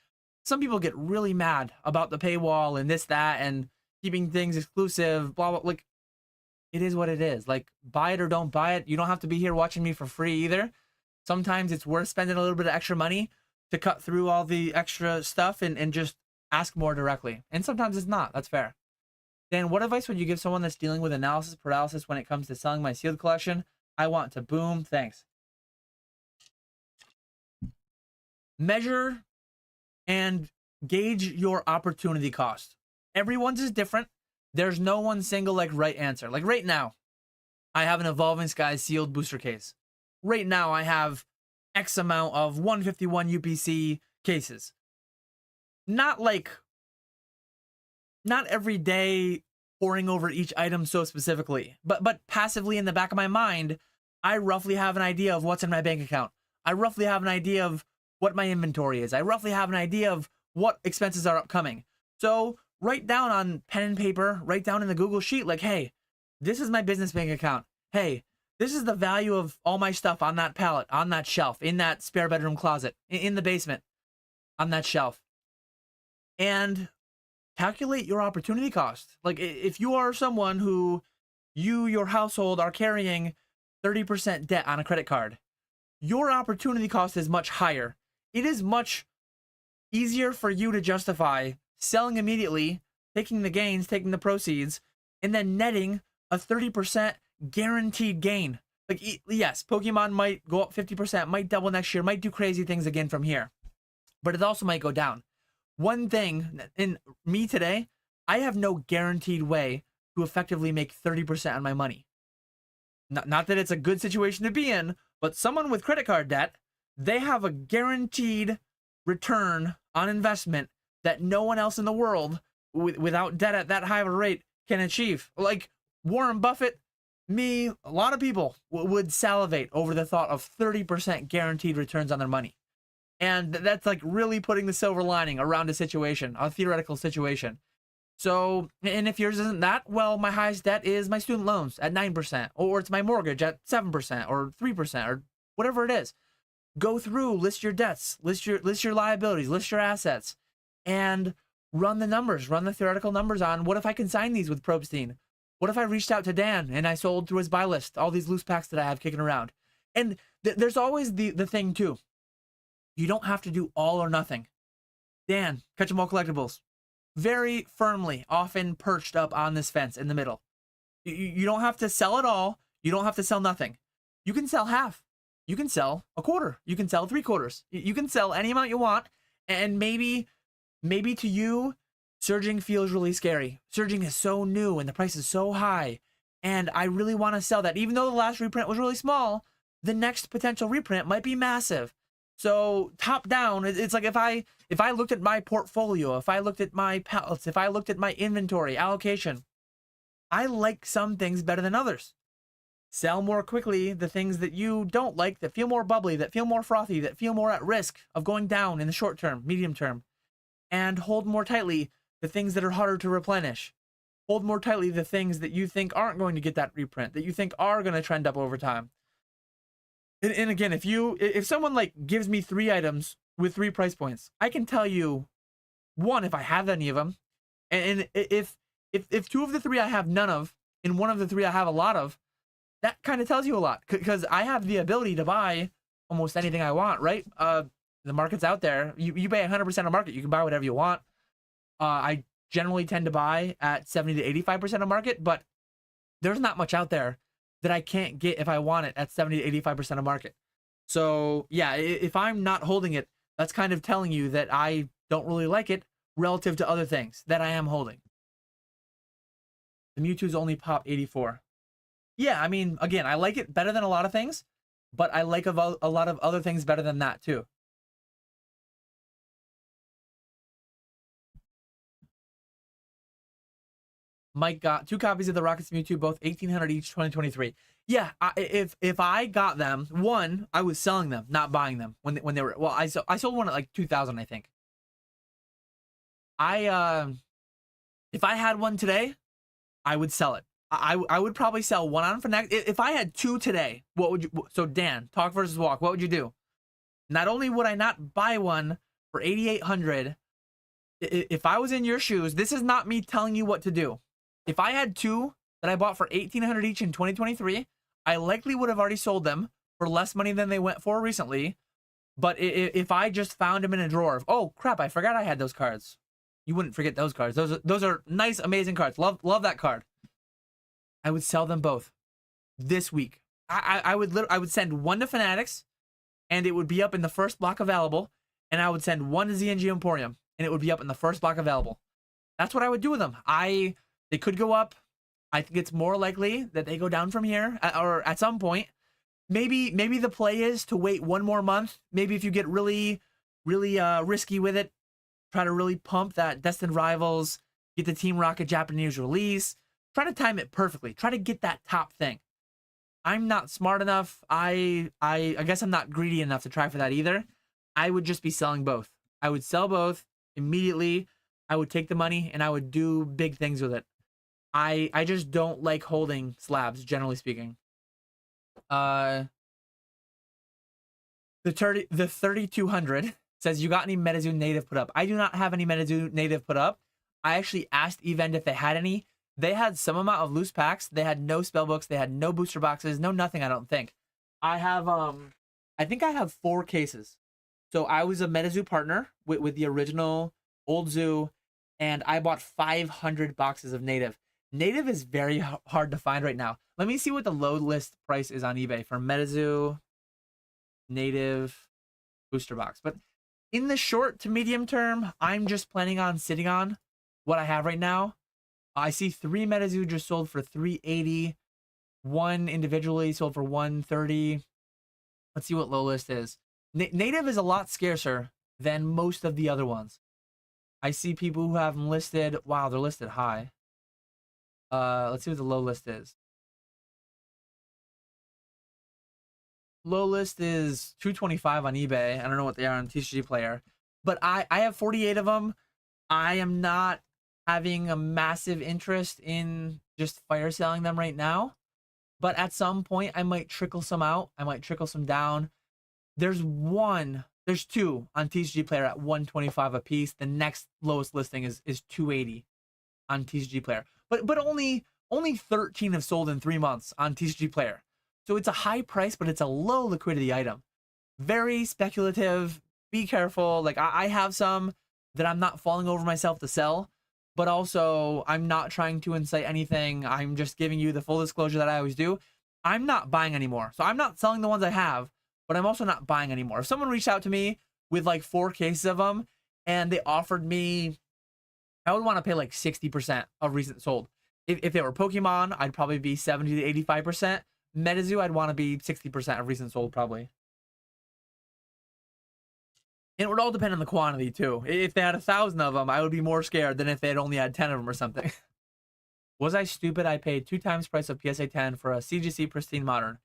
Some people get really mad about the paywall and this, that, and keeping things exclusive, blah, blah. Like, it is what it is. Like, buy it or don't buy it. You don't have to be here watching me for free either. Sometimes it's worth spending a little bit of extra money to cut through all the extra stuff and just ask more directly. And sometimes it's not. That's fair. Dan, what advice would you give someone that's dealing with analysis paralysis when it comes to selling my sealed collection? I want to boom. Thanks. Measure and gauge your opportunity cost. Everyone's is different. There's no one single like right answer. Like right now, I have an Evolving Skies sealed booster case. Right now, I have X amount of 151 UPC cases. Not every day poring over each item so specifically, but passively in the back of my mind, I roughly have an idea of what's in my bank account. I roughly have an idea of what my inventory is. I roughly have an idea of what expenses are upcoming. So write down on pen and paper, write down in the Google Sheet, like, hey, this is my business bank account. Hey, this is the value of all my stuff on that pallet, on that shelf, in that spare bedroom closet, in the basement, on that shelf. And calculate your opportunity cost. Like if you are someone who your household are carrying 30% debt on a credit card, your opportunity cost is much higher. It is much easier for you to justify selling immediately, taking the gains, taking the proceeds, and then netting a 30% guaranteed gain. Like, yes, Pokemon might go up 50%, might double next year, might do crazy things again from here, but it also might go down. One thing in me today, I have no guaranteed way to effectively make 30% on my money. Not that it's a good situation to be in, but someone with credit card debt, they have a guaranteed return on investment that no one else in the world without debt at that high of a rate can achieve. Like Warren Buffett, me, a lot of people would salivate over the thought of 30% guaranteed returns on their money. And that's like really putting the silver lining around a situation, a theoretical situation. So, and if yours isn't that, well, my highest debt is my student loans at 9%, or it's my mortgage at 7% or 3% or whatever it is. Go through, list your debts, list your liabilities, list your assets, and run the numbers, run the theoretical numbers on what if I consign these with Probstein? What if I reached out to Dan and I sold through his buy list all these loose packs that I have kicking around? And there's always the thing too. You don't have to do all or nothing. Dan, Catch 'em All Collectibles, very firmly, often perched up on this fence in the middle. You don't have to sell it all. You don't have to sell nothing. You can sell half. You can sell a quarter. You can sell 3/4. You can sell any amount you want. And maybe to you, surging feels really scary. Surging is so new and the price is so high. And I really want to sell that. Even though the last reprint was really small, the next potential reprint might be massive. So top down, it's like if I looked at my portfolio, if I looked at my pallets, if I looked at my inventory allocation, I like some things better than others. Sell more quickly the things that you don't like, that feel more bubbly, that feel more frothy, that feel more at risk of going down in the short term, medium term. And hold more tightly the things that are harder to replenish. Hold more tightly the things that you think aren't going to get that reprint, that you think are going to trend up over time. And again, if someone like gives me 3 items with 3 price points, I can tell you, one, if I have any of them, and if 2 of the 3 I have none of, and 1 of the 3 I have a lot of, that kind of tells you a lot, because I have the ability to buy almost anything I want, right? The market's out there. You pay 100% of market, you can buy whatever you want. I generally tend to buy at 70 to 85% of market, but there's not much out there that I can't get if I want it at 70 to 85% of market. So yeah, if I'm not holding it, that's kind of telling you that I don't really like it relative to other things that I am holding. The Mewtwo's only pop 84. Yeah, I mean, again, I like it better than a lot of things, but I like a lot of other things better than that too. Mike got 2 copies of the Rockets Mewtwo, both 1,800 each, 2023. Yeah, if I got them, one, I was selling them, not buying them when they were. Well, I sold one at like 2,000, I think. If I had one today, I would sell it. I would probably sell one on Fanatics. If I had 2 today, what would you? So Dan, talk versus walk. What would you do? Not only would I not buy one for 8,800, if I was in your shoes, this is not me telling you what to do. If I had 2 that I bought for 1,800 each in 2023, I likely would have already sold them for less money than they went for recently. But if I just found them in a drawer, oh crap, I forgot I had those cards. You wouldn't forget those cards. Those are nice, amazing cards. Love that card. I would sell them both this week. I would send one to Fanatics, and it would be up in the first block available. And I would send one to ZNG Emporium, and it would be up in the first block available. That's what I would do with them. They could go up. I think it's more likely that they go down from here, or at some point. Maybe the play is to wait one more month. Maybe if you get really risky with it, try to really pump that Destined Rivals, get the Team Rocket Japanese release. Try to time it perfectly. Try to get that top thing. I'm not smart enough. I guess I'm not greedy enough to try for that either. I would just be selling both. I would sell both immediately. I would take the money and I would do big things with it. I just don't like holding slabs, generally speaking. The 3,200 says, you got any Metazoo native put up? I do not have any Metazoo native put up. I actually asked Event if they had any. They had some amount of loose packs. They had no spell books. They had no booster boxes. No nothing, I don't think. I have, I think I have 4 cases. So I was a Metazoo partner with the original old zoo, and I bought 500 boxes of native. Native is very hard to find right now. Let me see what the low list price is on eBay for Metazoo native booster box. But in the short to medium term, I'm just planning on sitting on what I have right now. I see 3 Metazoo just sold for 380. 1 individually sold for 130. Let's see what low list is. Native is a lot scarcer than most of the other ones. I see people who have them listed. Wow, they're listed high. Let's see what the low list is. Low list is 225 on eBay. I don't know what they are on TCG Player. But I have 48 of them. I am not having a massive interest in just fire selling them right now. But at some point, I might trickle some out. I might trickle some down. There's 2 on TCG Player at 125 a piece. The next lowest listing is 280 on TCG Player. But only 13 have sold in 3 months on TCG Player. So it's a high price, but it's a low liquidity item. Very speculative. Be careful. Like I have some that I'm not falling over myself to sell, but also I'm not trying to incite anything. I'm just giving you the full disclosure that I always do. I'm not buying anymore. So I'm not selling the ones I have, but I'm also not buying anymore. If someone reached out to me with like 4 cases of them and they offered me, I would want to pay like 60% of recent sold. If they were Pokemon, I'd probably be 70 to 85%. Metazoo, I'd want to be 60% of recent sold probably. And it would all depend on the quantity too. If they had 1,000 of them, I would be more scared than if they had only had 10 of them or something. Was I stupid? I paid 2 times price of PSA 10 for a CGC Pristine Modern.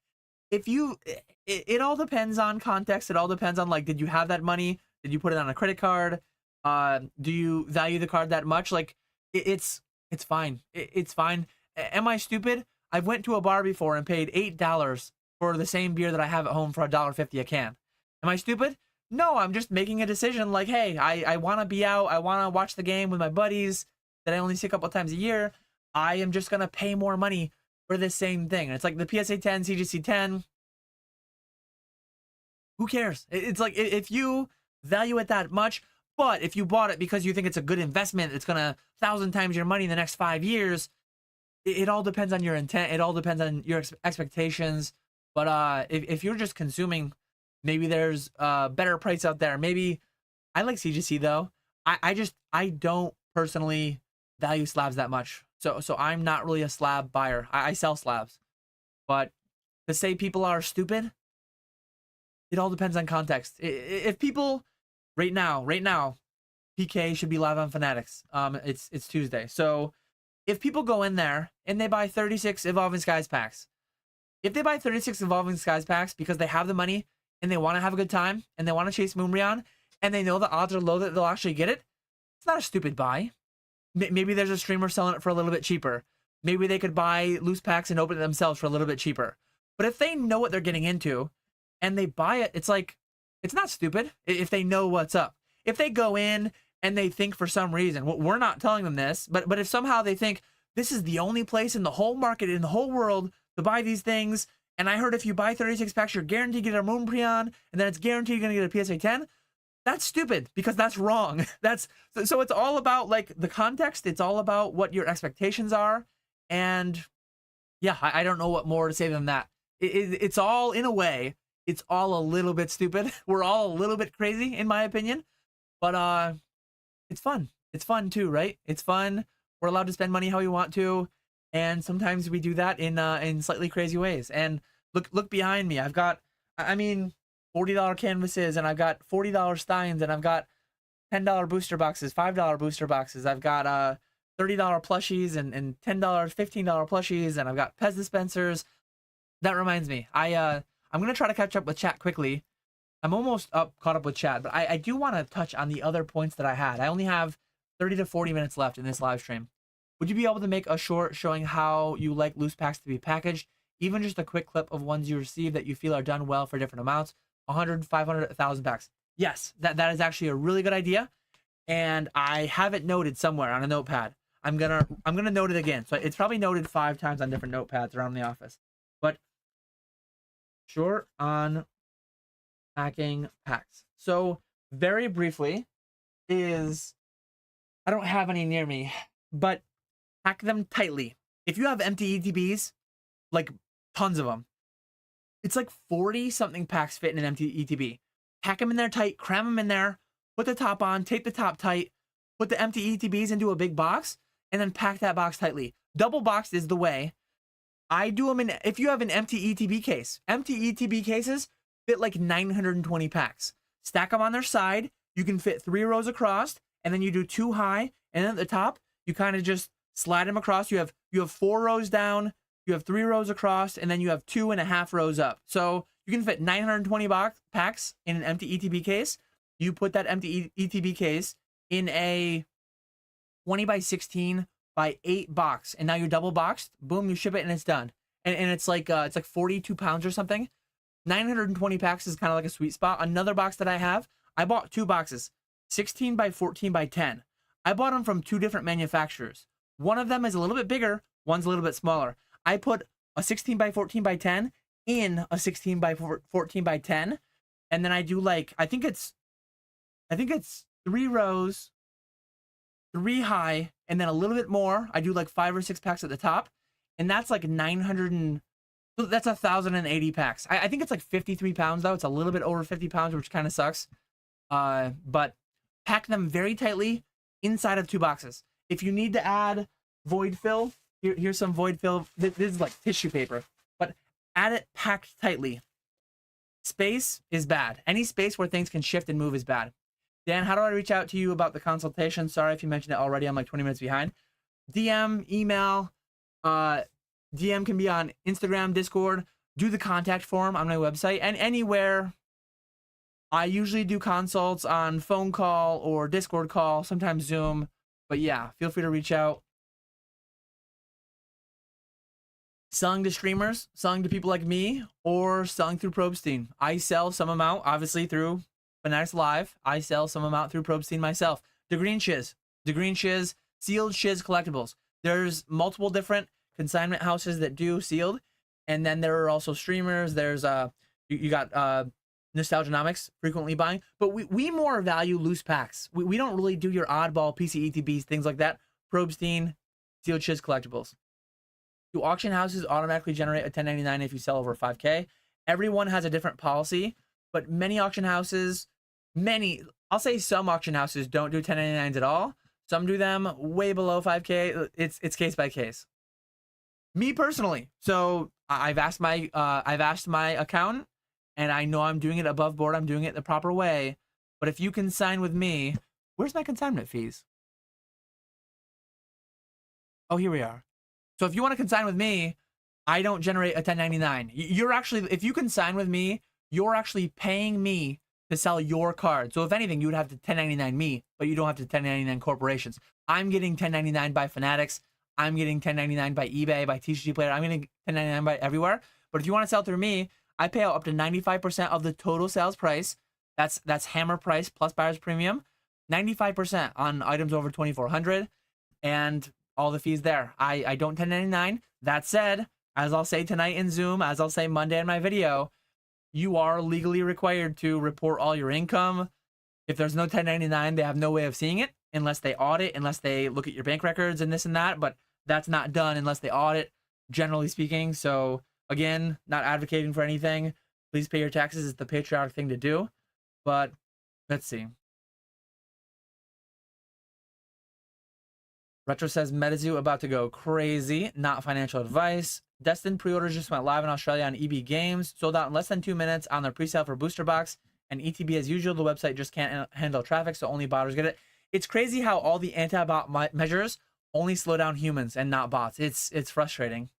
It all depends on context. It all depends on, like, did you have that money? Did you put it on a credit card? Do you value the card that much? Like, it's fine. It's fine. Am I stupid? I've went to a bar before and paid $8 for the same beer that I have at home for $1.50 a can. Am I stupid? No, I'm just making a decision like, hey, I want to be out. I want to watch the game with my buddies that I only see a couple times a year. I am just going to pay more money for the same thing. And it's like the PSA 10, CGC 10. Who cares? It's like if you value it that much, but if you bought it because you think it's a good investment, it's going to 1,000 times your money in the next 5 years, it all depends on your intent. It all depends on your expectations. But if you're just consuming, maybe there's a better price out there. Maybe I like CGC though. I don't personally value slabs that much. So I'm not really a slab buyer. I sell slabs. But to say people are stupid, it all depends on context. If people right now, PK should be live on Fanatics. It's Tuesday. So if people go in there and they buy 36 Evolving Skies packs, if they buy 36 Evolving Skies packs because they have the money and they want to have a good time and they want to chase Moonbreon and they know the odds are low that they'll actually get it, it's not a stupid buy. Maybe there's a streamer selling it for a little bit cheaper. Maybe they could buy loose packs and open it themselves for a little bit cheaper. But if they know what they're getting into and they buy it, it's like, it's not stupid if they know what's up. If they go in and they think for some reason, well, we're not telling them this, but if somehow they think this is the only place in the whole market, in the whole world to buy these things, and I heard if you buy 36 packs, you're guaranteed to get a Moonbreon, and then it's guaranteed you're going to get a PSA 10, that's stupid because that's wrong. So it's all about like the context. It's all about what your expectations are. And yeah, I don't know what more to say than that. It's all, in a way, it's all a little bit stupid. We're all a little bit crazy, in my opinion. But it's fun. It's fun too, right? It's fun. We're allowed to spend money how we want to, and sometimes we do that in slightly crazy ways. And look behind me. I've got, I mean, $40 canvases, and I've got $40 steins, and I've got $10 booster boxes, $5 booster boxes. I've got $30 plushies and $10, $15 plushies, and I've got Pez dispensers. That reminds me, I'm gonna try to catch up with chat quickly. I'm almost caught up with chat, but I do want to touch on the other points that I had. I only have 30 to 40 minutes left in this live stream. Would you be able to make a short showing how you like loose packs to be packaged? Even just a quick clip of ones you receive that you feel are done well for different amounts. 100, 500, 1,000 packs. Yes, that is actually a really good idea, and I have it noted somewhere on a notepad. I'm gonna note it again. So it's probably noted 5 times on different notepads around the office. But short on packing packs. So very briefly is, I don't have any near me, but pack them tightly. If you have empty ETBs, like tons of them, it's like 40 something packs fit in an empty ETB. Pack them in there tight, cram them in there, put the top on, tape the top tight, put the empty ETBs into a big box, and then pack that box tightly. Double boxed is the way. I do them in, if you have an empty ETB case, empty ETB cases fit like 920 packs. Stack them on their side. You can fit 3 rows across, and then you do 2 high, and then at the top, you kind of just slide them across. You have 4 rows down, you have 3 rows across, and then you have 2.5 rows up. So you can fit 920 packs in an empty ETB case. You put that empty ETB case in a 20 by 16 by 8 box, and now you're double boxed. Boom, you ship it and it's done. And it's like 42 pounds or something. 920 packs is kind of like a sweet spot. Another box that I have, I bought 2 boxes, 16 by 14 by 10. I bought them from 2 different manufacturers. One of them is a little bit bigger, one's a little bit smaller. I put a 16 by 14 by 10 in a 16 by 14 by 10, and then I do like, I think it's 3 rows, 3 high, and then a little bit more. I do like 5 or 6 packs at the top, and that's like 1,080 packs. I think it's like 53 pounds though. It's a little bit over 50 pounds, which kind of sucks. But pack them very tightly inside of 2 boxes. If you need to add void fill, here's some void fill. This is like tissue paper, but add it packed tightly. Space is bad. Any space where things can shift and move is bad. Dan, how do I reach out to you about the consultation? Sorry if you mentioned it already. I'm like 20 minutes behind. DM, email, DM can be on Instagram, Discord. Do the contact form on my website, and anywhere. I usually do consults on phone call or Discord call, sometimes Zoom. But yeah, feel free to reach out. Selling to streamers, selling to people like me, or selling through Probstein. I sell some amount, obviously, through Fanatics Live. I sell some amount through Probstein myself. The Green Shiz, sealed Shiz collectibles. There's multiple different consignment houses that do sealed, and then there are also streamers. There's you got Nostalgianomics frequently buying, but we more value loose packs. We don't really do your oddball PC ETBs, things like that. Probstein, sealed Shiz collectibles. Do auction houses automatically generate a 1099 if you sell over 5K? Everyone has a different policy, but many auction houses, I'll say some auction houses don't do 1099s at all. Some do them way below 5K. It's case by case. Me personally, so I've asked my accountant, and I know I'm doing it above board. I'm doing it the proper way. But if you consign with me, where's my consignment fees? Oh, here we are. So if you want to consign with me, I don't generate a 1099. You're actually, if you consign with me, you're actually paying me to sell your card. So if anything, you would have to 1099 me, but you don't have to 1099 corporations. I'm getting 1099 by Fanatics. I'm getting 1099 by eBay, by TCG Player. I'm getting 1099 by everywhere. But if you want to sell through me, I pay out up to 95% of the total sales price. That's hammer price plus buyer's premium. 95% on items over 2,400, and all the fees there. I don't 1099. That said, as I'll say tonight in Zoom, as I'll say Monday in my video, you are legally required to report all your income. If there's no 1099, they have no way of seeing it unless they audit, unless they look at your bank records and this and that. But that's not done unless they audit, generally speaking. So again, not advocating for anything. Please pay your taxes. It's the patriotic thing to do. But let's see. Retro says Metazoo about to go crazy. Not financial advice. Destined pre-orders just went live in Australia on EB Games. Sold out in less than 2 minutes on their pre-sale for booster box. And ETB as usual, the website just can't handle traffic, so only botters get it. It's crazy how all the anti-bot measures only slow down humans and not bots. It's frustrating.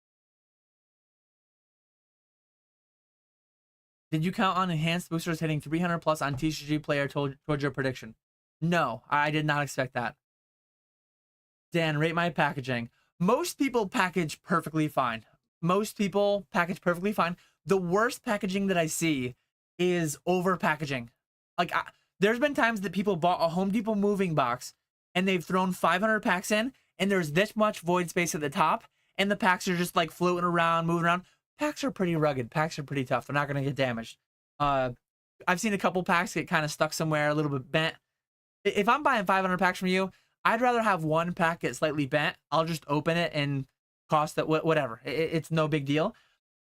Did you count on enhanced boosters hitting 300 plus on TCG Player towards your prediction? No, I did not expect that. Dan, rate my packaging. Most people package perfectly fine. Most people package perfectly fine. The worst packaging that I see is over packaging. Like, there's been times that people bought a Home Depot moving box and they've thrown 500 packs in, and there's this much void space at the top, and the packs are just like floating around, moving around. Packs are pretty rugged. Packs are pretty tough. They're not going to get damaged. I've seen a couple packs get kind of stuck somewhere, a little bit bent. If I'm buying 500 packs from you, I'd rather have one pack get slightly bent. I'll just open it and cost it whatever. It's no big deal.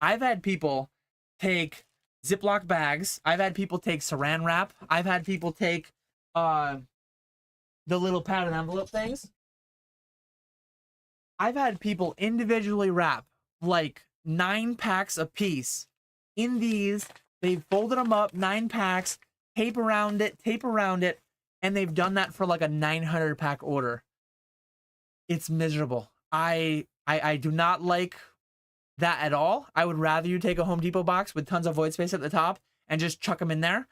I've had people take Ziploc bags. I've had people take saran wrap. I've had people take the little padded envelope things. I've had people individually wrap like 9 packs a piece in these. They've folded them up, 9 packs, tape around it, and they've done that for like a 900 pack order. It's miserable. I do not like that at all. I would rather you take a Home Depot box with tons of void space at the top and just chuck them in there,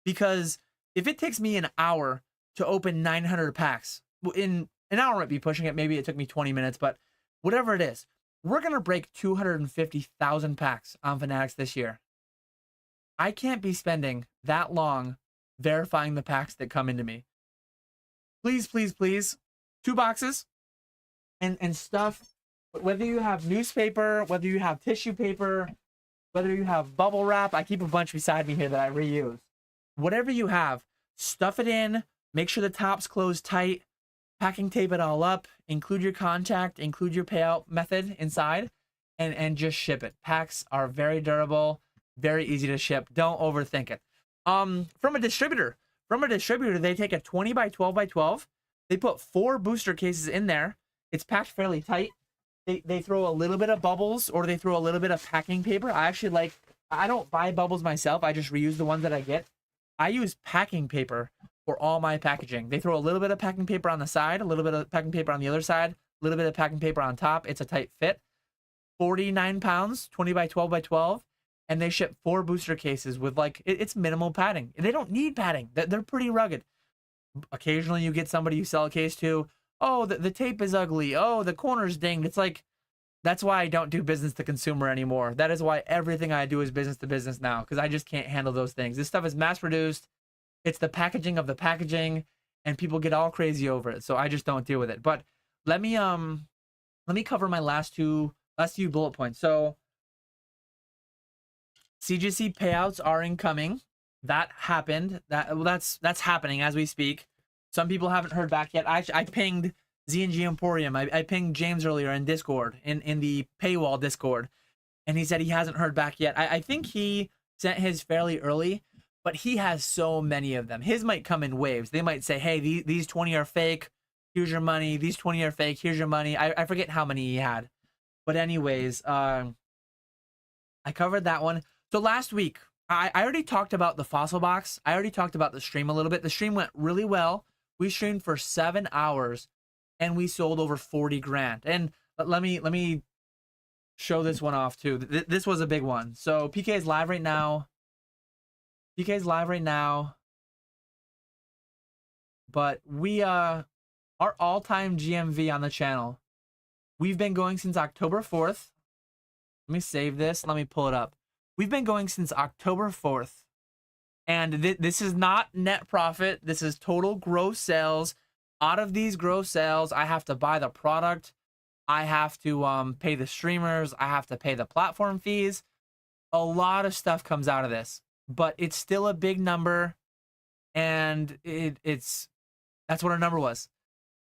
because if it takes me an hour to open 900 packs, in an hour might be pushing it. Maybe it took me 20 minutes, but whatever it is, we're going to break 250,000 packs on Fanatics this year. I can't be spending that long verifying the packs that come into me. Please, please, please, 2 boxes and stuff. Whether you have newspaper, whether you have tissue paper, whether you have bubble wrap, I keep a bunch beside me here that I reuse. Whatever you have, stuff it in, make sure the top's closed tight, packing tape it all up, include your contact, include your payout method inside, and just ship it. Packs are very durable, very easy to ship. Don't overthink it. From a distributor, they take a 20 by 12 by 12. They put 4 booster cases in there. It's packed fairly tight. They throw a little bit of bubbles, or they throw a little bit of packing paper. I don't buy bubbles myself. I just reuse the ones that I get. I use packing paper for all my packaging. They throw a little bit of packing paper on the side, a little bit of packing paper on the other side, a little bit of packing paper on top. It's a tight fit. 49 pounds, 20 by 12 by 12. And they ship 4 booster cases with it's minimal padding. They don't need padding. They're pretty rugged. Occasionally you get somebody you sell a case to, oh, the tape is ugly. Oh, the corner's dinged. It's like, that's why I don't do business to consumer anymore. That is why everything I do is business to business now, because I just can't handle those things. This stuff is mass produced. It's the packaging of the packaging, and people get all crazy over it. So I just don't deal with it. But let me cover my last few bullet points. So CGC payouts are incoming. That happened. That's happening as we speak. Some people haven't heard back yet. I pinged Z&G Emporium. I pinged James earlier in Discord, in the paywall Discord, and he said he hasn't heard back yet. I think he sent his fairly early, but he has so many of them. His might come in waves. They might say, hey, these 20 are fake. Here's your money. These 20 are fake. Here's your money. I forget how many he had. But anyways, I covered that one. So last week, I already talked about the fossil box. I already talked about the stream a little bit. The stream went really well. We streamed for 7 hours and we sold over 40 grand. And let me show this one off too. This was a big one. So PK is live right now. PK is live right now. But we our all-time GMV on the channel, we've been going since October 4th. Let me save this. Let me pull it up. We've been going since October 4th. And this is not net profit. This is total gross sales. Out of these gross sales, I have to buy the product. I have to pay the streamers. I have to pay the platform fees. A lot of stuff comes out of this. But it's still a big number. And that's what our number was.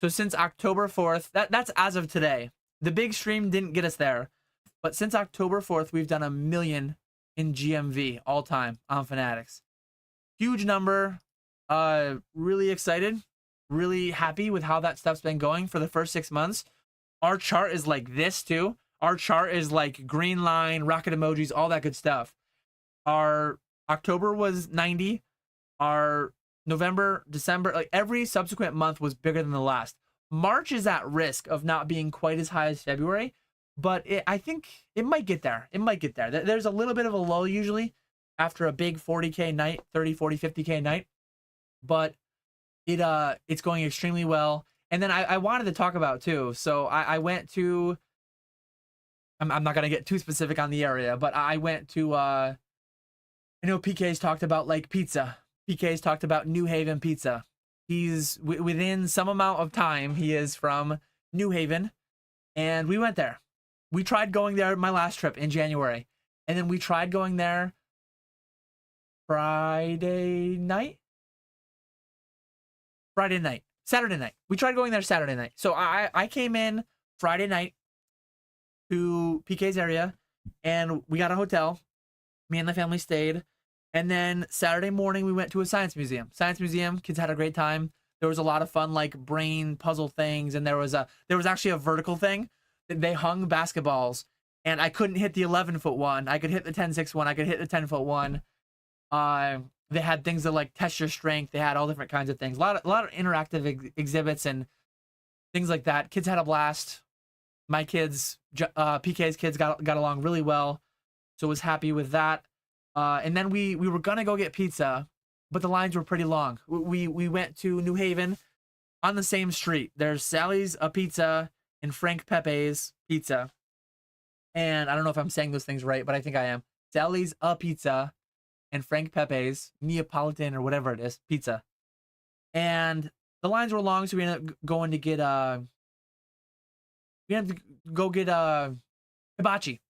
So since October 4th, that's as of today. The big stream didn't get us there. But since October 4th, we've done 1 million in GMV all time on Fanatics. Huge number. Really excited. Really happy with how that stuff's been going for the first 6 months. Our chart is like this too. Our chart is like green line, rocket emojis, all that good stuff. Our October was 90. Our November, December, like every subsequent month was bigger than the last. March is at risk of not being quite as high as February, but I think it might get there. It might get there. There's a little bit of a lull usually after a big 40K night, 30, 40, 50K night, but it's going extremely well. And then I wanted to talk about too. So I went to, I'm not going to get too specific on the area, but I went to, I know PK's talked about like pizza. PK's talked about New Haven pizza. He's within some amount of time, he is from New Haven, and we went there. We tried going there my last trip in January, and then we tried going there Saturday night. We tried going there Saturday night. So I came in Friday night to PK's area, and we got a hotel. Me and the family stayed. And then Saturday morning, we went to a science museum. Science museum, kids had a great time. There was a lot of fun, like brain puzzle things. And there was actually a vertical thing. They hung basketballs, and I couldn't hit the 11-foot one. I could hit the 10-6 one. I could hit the 10-foot one. They had things that like test your strength. They had all different kinds of things. A lot of interactive exhibits and things like that. Kids had a blast. My kids, PK's kids got along really well. So was happy with that. And then we were gonna go get pizza, but the lines were pretty long. We went to New Haven on the same street. There's Sally's a Pizza and Frank Pepe's Pizza. And I don't know if I'm saying those things right, but I think I am. Sally's a Pizza and Frank Pepe's Neapolitan or whatever it is pizza. And the lines were long, so we ended up going to get hibachi.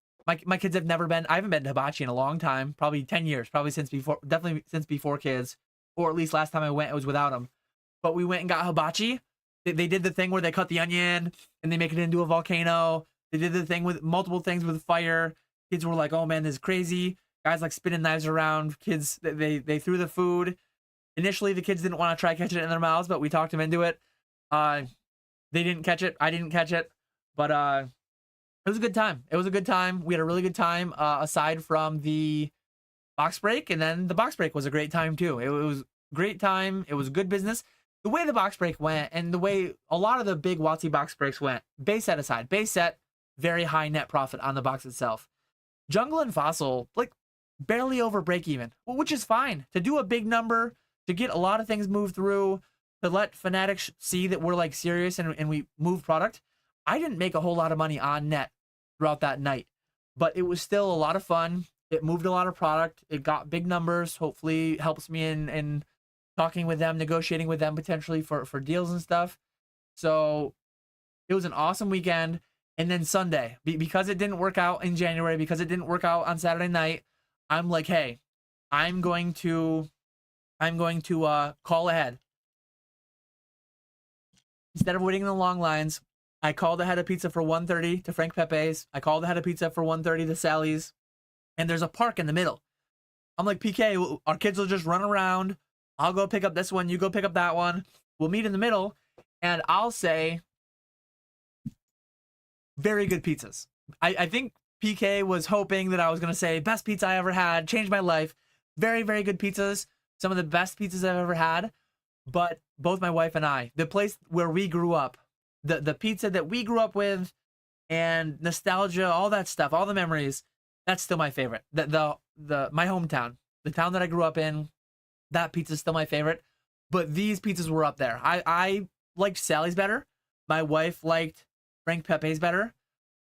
My kids have never been. I haven't been to hibachi in a long time, probably 10 years, definitely since before kids, or at least last time I went, it was without them. But we went and got hibachi. They did the thing where they cut the onion and they make it into a volcano. They did the thing with multiple things with fire. Kids were like, "Oh man, this is crazy." Guys like spinning knives around. Kids, they threw the food. Initially, the kids didn't want to try catching it in their mouths, but we talked them into it. They didn't catch it. I didn't catch it, but it was a good time. It was a good time. We had a really good time, aside from the box break, and then the box break was a great time too. It was a great time. It was good business. The way the box break went, and the way a lot of the big WotC box breaks went, base set aside. Base set, very high net profit on the box itself. Jungle and Fossil, like, barely over break even, which is fine. To do a big number, to get a lot of things moved through, to let Fanatics see that we're like serious and we move product. I didn't make a whole lot of money on net throughout that night, but it was still a lot of fun. It moved a lot of product. It got big numbers. Hopefully helps me in talking with them, negotiating with them potentially for deals and stuff. So it was an awesome weekend. And then Sunday, because it didn't work out in January, because it didn't work out on Saturday night, I'm like, hey, I'm going to call ahead. Instead of waiting in the long lines, I called ahead of pizza for 1:30 to Frank Pepe's. I called ahead of pizza for 1:30 to Sally's. And there's a park in the middle. I'm like, PK, our kids will just run around. I'll go pick up this one. You go pick up that one. We'll meet in the middle. And I'll say, very good pizzas. I think PK was hoping that I was going to say, best pizza I ever had. Changed my life. Very, very good pizzas. Some of the best pizzas I've ever had. But both my wife and I, the place where we grew up, the pizza that we grew up with and nostalgia, all that stuff, all the memories, that's still my favorite. My hometown, the town that I grew up in, that pizza's still my favorite. But these pizzas were up there. I liked Sally's better. My wife liked Frank Pepe's better,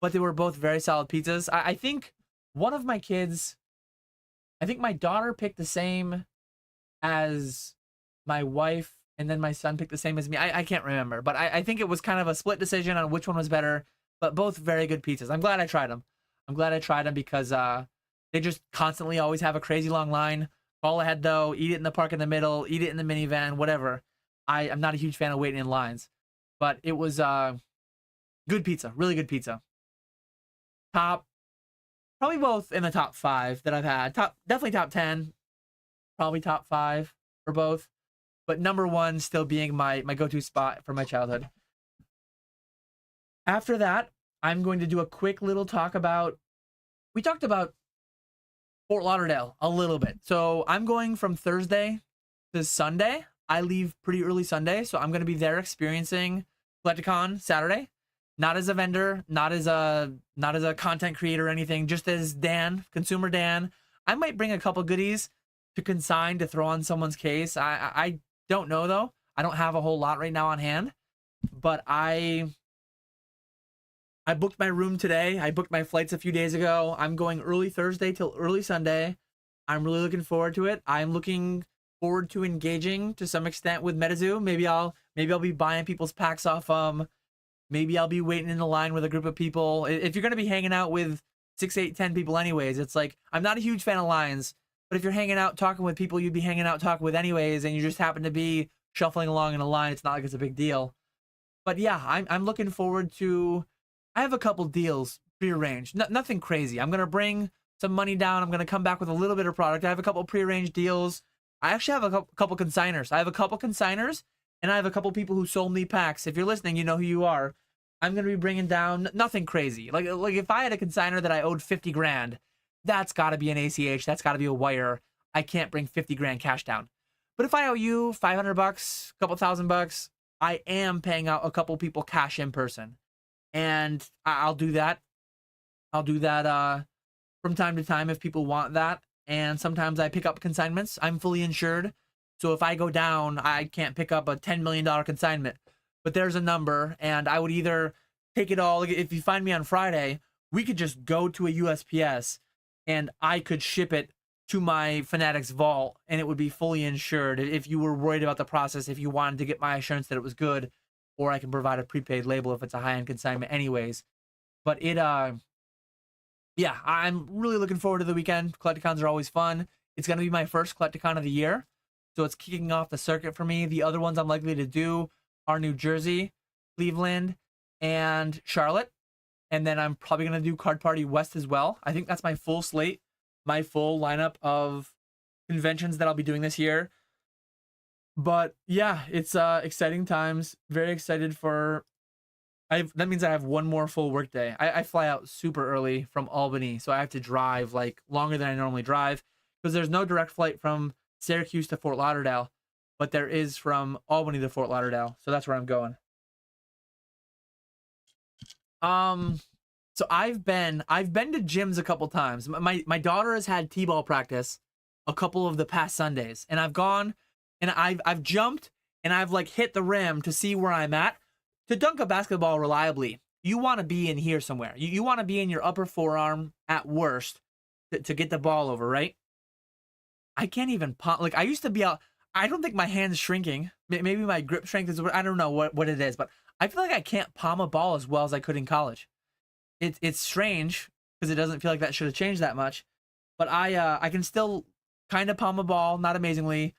but they were both very solid pizzas. I think one of my kids, I think my daughter picked the same as my wife, and then my son picked the same as me. I can't remember, but I think it was kind of a split decision on which one was better, but both very good pizzas. I'm glad I tried them. I'm glad I tried them because they just constantly always have a crazy long line. Call ahead though, eat it in the park in the middle, eat it in the minivan, whatever. I'm not a huge fan of waiting in lines, but it was good pizza, really good pizza. Probably both in the top 5 that I've had. Definitely top 10, probably top 5 for both. But number 1 still being my go-to spot for my childhood. After that, I'm going to do a quick little talk about, we talked about Fort Lauderdale a little bit. So I'm going from Thursday to Sunday. I leave pretty early Sunday, so I'm going to be there experiencing Collecticon Saturday. Not as a vendor, not as a content creator or anything, just as Dan, consumer Dan. I might bring a couple goodies to consign to throw on someone's case. I don't know though. I don't have a whole lot right now on hand, but I booked my room today. I booked my flights a few days ago. I'm going early Thursday till early Sunday. I'm really looking forward to it. I'm looking forward to engaging to some extent with Metazoo. Maybe I'll be buying people's packs off. Maybe I'll be waiting in the line with a group of people. If you're gonna be hanging out with 6, 8, 10 people anyways, it's like, I'm not a huge fan of lines, but if you're hanging out talking with people you'd be hanging out talking with anyways, and you just happen to be shuffling along in a line, it's not like it's a big deal. But yeah, I'm looking forward to. I have a couple deals prearranged. Nothing crazy. I'm gonna bring some money down. I'm gonna come back with a little bit of product. I have a couple prearranged deals. I actually have a couple consigners. I have a couple consigners, and I have a couple people who sold me packs. If you're listening, you know who you are. I'm gonna be bringing down nothing crazy. Like if I had a consigner that I owed 50 grand, that's got to be an ACH. That's got to be a wire. I can't bring 50 grand cash down. But if I owe you $500, a couple $1,000, I am paying out a couple people cash in person. And I'll do that. I'll do that from time to time if people want that. And sometimes I pick up consignments. I'm fully insured. So if I go down, I can't pick up a $10 million consignment. But there's a number, and I would either take it all. If you find me on Friday, we could just go to a USPS, and I could ship it to my Fanatics vault, and it would be fully insured. If you were worried about the process, if you wanted to get my assurance that it was good, or I can provide a prepaid label if it's a high-end consignment anyways. But yeah, I'm really looking forward to the weekend. Collecticons are always fun. It's going to be my first Collecticon of the year, so it's kicking off the circuit for me. The other ones I'm likely to do are New Jersey, Cleveland, and Charlotte. And then I'm probably going to do Card Party West as well. I think that's my full slate, my full lineup of conventions that I'll be doing this year. But yeah, it's exciting times. Very excited for. That means I have one more full work day. I fly out super early from Albany, so I have to drive like longer than I normally drive because there's no direct flight from Syracuse to Fort Lauderdale, but there is from Albany to Fort Lauderdale. So that's where I'm going. So I've been to gyms a couple times. My daughter has had T-ball practice a couple of the past Sundays, and I've gone and I've jumped and I've like hit the rim to see where I'm at. To dunk a basketball reliably, you want to be in here somewhere. You want to be in your upper forearm at worst to get the ball over, right? I can't even pump. Like I used to be out. I don't think my hand's shrinking. Maybe my grip strength is. I don't know what it is, but I feel like I can't palm a ball as well as I could in college. It's strange because it doesn't feel like that should have changed that much. But I can still kind of palm a ball, not amazingly.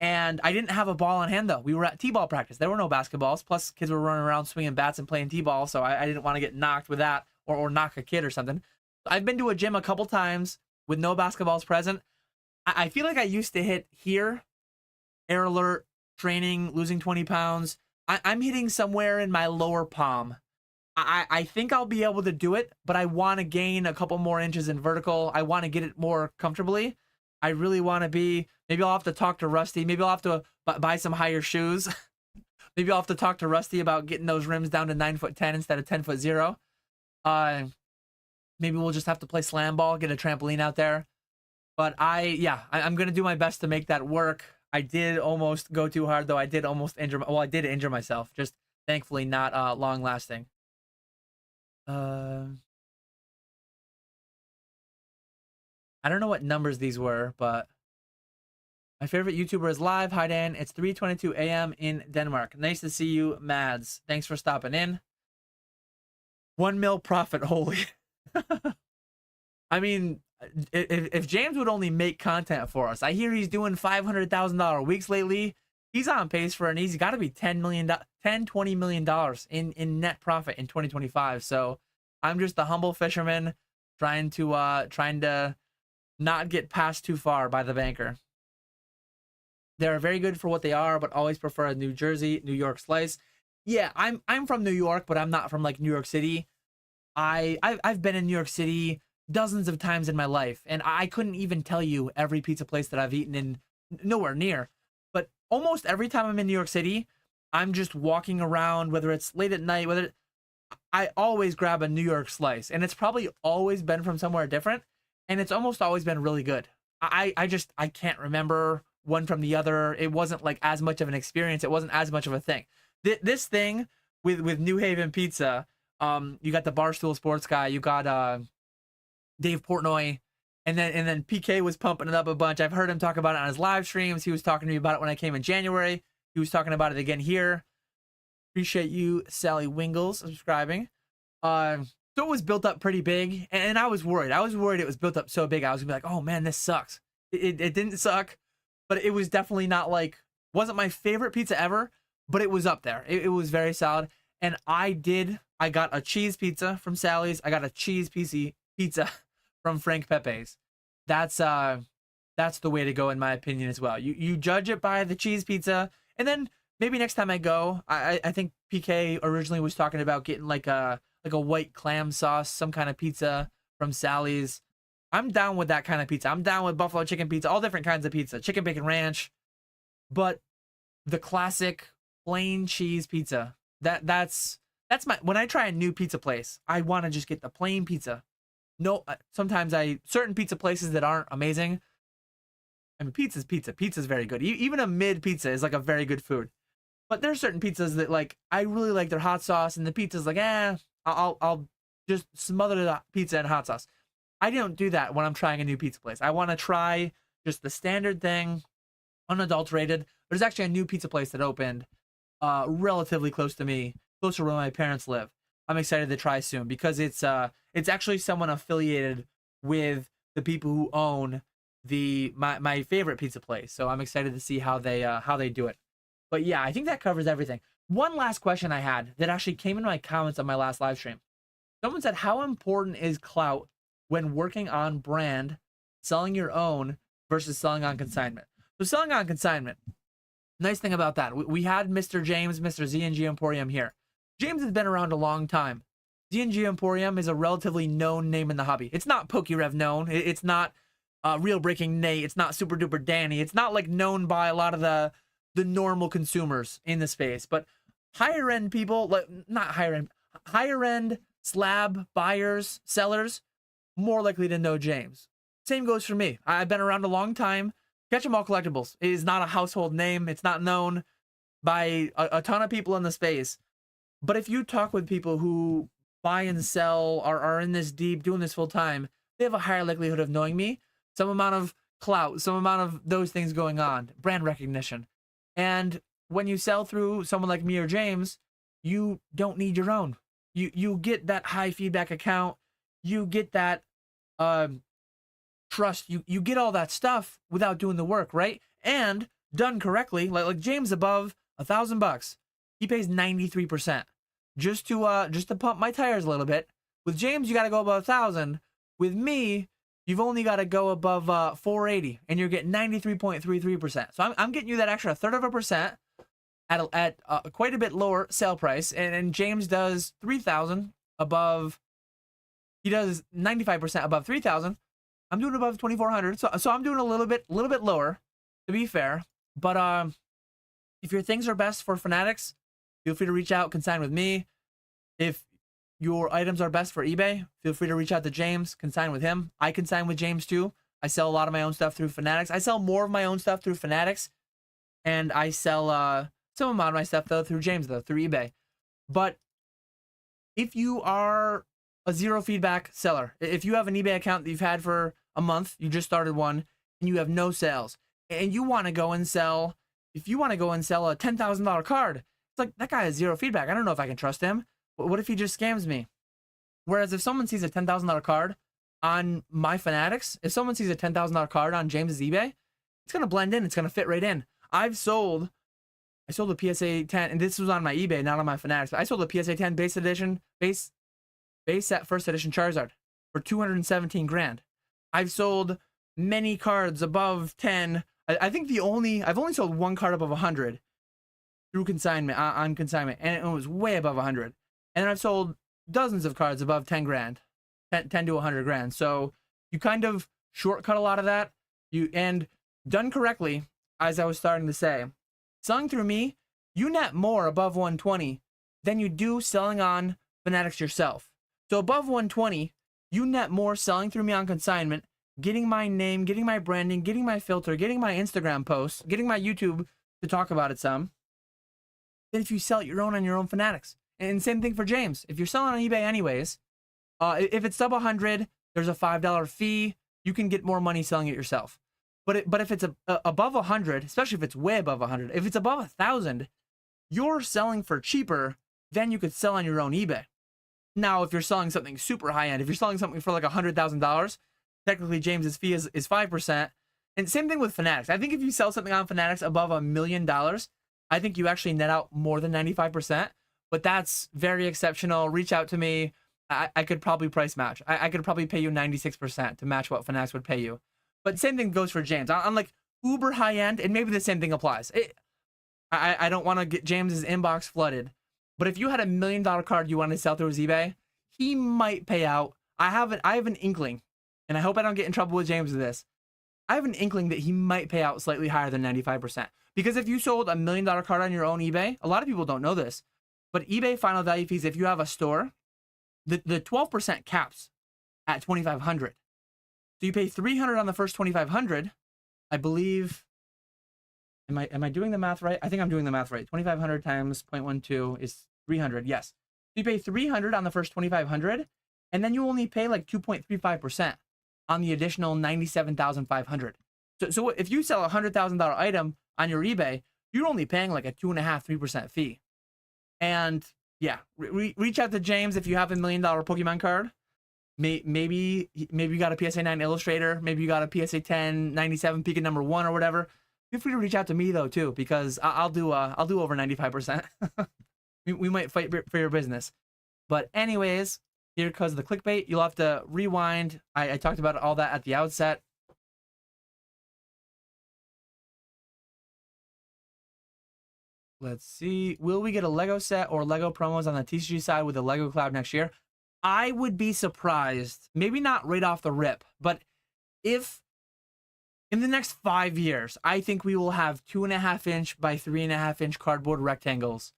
And I didn't have a ball on hand, though. We were at T-ball practice. There were no basketballs. Plus, kids were running around swinging bats and playing T-ball, so I didn't want to get knocked with that or knock a kid or something. I've been to a gym a couple times with no basketballs present. I feel like I used to hit here, air alert, training, losing 20 pounds. I'm hitting somewhere in my lower palm. I think I'll be able to do it, but I want to gain a couple more inches in vertical. I want to get it more comfortably. I really want to be. Maybe I'll have to talk to Rusty. Maybe I'll have to buy some higher shoes. Maybe I'll have to talk to Rusty about getting those rims down to 9'10" instead of 10'0". Maybe we'll just have to play slam ball, get a trampoline out there. But I'm gonna do my best to make that work. I did almost go too hard though. I did almost injure. Well, I did injure myself. Just thankfully not long lasting. I don't know what numbers these were, but my favorite YouTuber is live. Hi Dan, it's 3:22 a.m. in Denmark. Nice to see you, Mads. Thanks for stopping in. 1 mil profit, holy. I mean, if James would only make content for us, I hear he's doing $500,000 weeks lately. He's on pace for an easy, got to be $20 million in net profit in 2025. So I'm just a humble fisherman trying to not get passed too far by the banker. They're very good for what they are, but always prefer a New Jersey, New York slice. Yeah, I'm from New York, but I'm not from like New York City. I've been in New York City dozens of times in my life, and I couldn't even tell you every pizza place that I've eaten in, nowhere near. But almost every time I'm in New York City, I'm just walking around, whether it's late at night, I always grab a New York slice, and it's probably always been from somewhere different, and it's almost always been really good. I can't remember one from the other. It wasn't like as much of an experience. It wasn't as much of a thing. This thing with New Haven Pizza, you got the Barstool Sports guy, you got Dave Portnoy, and then PK was pumping it up a bunch. I've heard him talk about it on his live streams. He was talking to me about it when I came in January. He was talking about it again here. Appreciate you, Sally Wingles, subscribing. So it was built up pretty big, and I was worried. I was worried it was built up so big. I was gonna be like, oh man, this sucks. It didn't suck, but it was definitely not like, wasn't my favorite pizza ever, but it was up there. It was very solid. And I got a cheese pizza from Sally's. I got a cheese pizza from Frank Pepe's. That's the way to go in my opinion as well. You judge it by the cheese pizza, and then maybe next time I go, I think PK originally was talking about getting like a white clam sauce, some kind of pizza from Sally's. I'm down with that kind of pizza. I'm down with buffalo chicken pizza, all different kinds of pizza, chicken bacon ranch, but the classic plain cheese pizza. That's my, when I try a new pizza place, I want to just get the plain pizza. No, sometimes certain pizza places that aren't amazing. I mean, pizza's pizza. Pizza's very good. Even a mid pizza is like a very good food. But there's certain pizzas that like, I really like their hot sauce, and the pizza's like, I'll just smother the pizza in hot sauce. I don't do that when I'm trying a new pizza place. I want to try just the standard thing, unadulterated. There's actually a new pizza place that opened relatively close to me, closer to where my parents live. I'm excited to try soon because it's actually someone affiliated with the people who own my favorite pizza place. So I'm excited to see how they do it. But yeah, I think that covers everything. One last question I had that actually came in my comments on my last live stream. Someone said, how important is clout when working on brand, selling your own versus selling on consignment? So selling on consignment, nice thing about that, we had Mr. James, Mr. Z&G Emporium here. James has been around a long time. Z&G Emporium is a relatively known name in the hobby. It's not PokeRev known. It's not Real Breaking Nate. It's not Super Duper Danny. It's not like known by a lot of the normal consumers in the space. But higher end people, like not higher end slab buyers, sellers, more likely to know James. Same goes for me. I've been around a long time. Catch 'em All Collectibles is not a household name. It's not known by a ton of people in the space. But if you talk with people who buy and sell, are in this deep, doing this full time, they have a higher likelihood of knowing me. Some amount of clout, some amount of those things going on, brand recognition. And when you sell through someone like me or James, you don't need your own. You get that high feedback account. You get that trust. You get all that stuff without doing the work, right? And done correctly, like James above $1,000, he pays 93% just to pump my tires a little bit. With James, you got to go above 1,000. With me, you've only got to go above 480, and you're getting 93.33%. So I'm getting you that extra 1/3% at quite a bit lower sale price. And James does 3,000 above. He does 95% above 3,000. I'm doing above 2,400. So I'm doing a little bit lower, to be fair. But if your things are best for Fanatics, feel free to reach out, consign with me. If your items are best for eBay, feel free to reach out to James, consign with him. I consign with James too. I sell a lot of my own stuff through Fanatics. I sell more of my own stuff through Fanatics, and I sell some amount of my stuff though through James though, through eBay. But if you are a zero feedback seller, if you have an eBay account that you've had for a month, you just started one, and you have no sales, and you want to go and sell, if you want to go and sell a $10,000 card, it's like, that guy has zero feedback. I don't know if I can trust him. What if he just scams me? Whereas if someone sees a $10,000 card on my Fanatics, if someone sees a $10,000 card on James's eBay, it's going to blend in. It's going to fit right in. I sold a PSA 10, and this was on my eBay, not on my Fanatics, but I sold a PSA 10 base set first edition Charizard for 217 grand. I've sold many cards above 10. I think I've only sold one card above 100 through consignment, on consignment, and it was way above 100. And I've sold dozens of cards above 10 grand, 10 to 100 grand. So you kind of shortcut a lot of that. And done correctly, as I was starting to say, selling through me, you net more above 120 than you do selling on Fanatics yourself. So above 120, you net more selling through me on consignment, getting my name, getting my branding, getting my filter, getting my Instagram posts, getting my YouTube to talk about it some, than if you sell it your own on your own Fanatics. And same thing for James. If you're selling on eBay anyways, if it's sub 100, there's a $5 fee. You can get more money selling it yourself. But if it's above 100, especially if it's way above 100, if it's above 1,000, you're selling for cheaper than you could sell on your own eBay. Now, if you're selling something super high end, if you're selling something for like $100,000, technically James's fee is 5%. And same thing with Fanatics. I think if you sell something on Fanatics above $1 million, I think you actually net out more than 95%. But that's very exceptional. Reach out to me. I could probably price match. I could probably pay you 96% to match what Fanatics would pay you. But same thing goes for James. I'm like uber high end, and maybe the same thing applies. I don't want to get James's inbox flooded. But if you had $1 million card you wanted to sell through his eBay, he might pay out. I have an inkling, and I hope I don't get in trouble with James with this. I have an inkling that he might pay out slightly higher than 95%. Because if you sold $1 million card on your own eBay, a lot of people don't know this, but eBay final value fees, if you have a store, the 12% caps at $2,500. So you pay $300 on the first $2,500. I believe. Am I doing the math right? I think I'm doing the math right. 2,500 times 0.12 is 300. Yes. So you pay $300 on the first 2,500, and then you only pay like 2.35% on the additional 97,500. So if you sell a $100,000 item on your eBay, you're only paying like a 2.5-3% fee. And yeah, reach out to James if you have $1 million Pokemon card. Maybe you got a PSA 9 Illustrator. Maybe you got a PSA 10 97 Pika number 1 or whatever. Feel free to reach out to me though too, because I'll do over 95%. we might fight for your business. But anyways, here because the clickbait, you'll have to rewind. I talked about all that at the outset. Let's see. Will we get a Lego set or Lego promos on the TCG side with the Lego Cloud next year? I would be surprised. Maybe not right off the rip, but if in the next 5 years, I think we will have 2.5-inch by 3.5-inch cardboard rectangles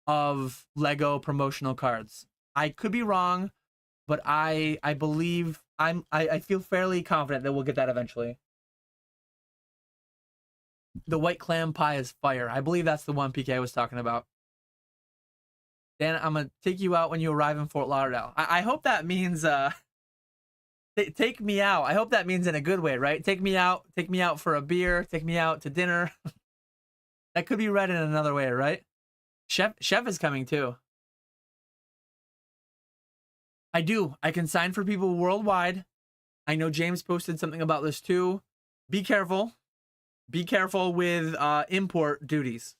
of Lego promotional cards. I could be wrong, but I believe I feel fairly confident that we'll get that eventually. The white clam pie is fire. I believe that's the one PK was talking about. Dan, I'm gonna take you out when you arrive in Fort Lauderdale. I hope that means take me out. I hope that means in a good way, right? Take me out for a beer, take me out to dinner. That could be read in another way, right? Chef is coming too. I do. I can sign for people worldwide. I know James posted something about this too. Be careful. Be careful with import duties.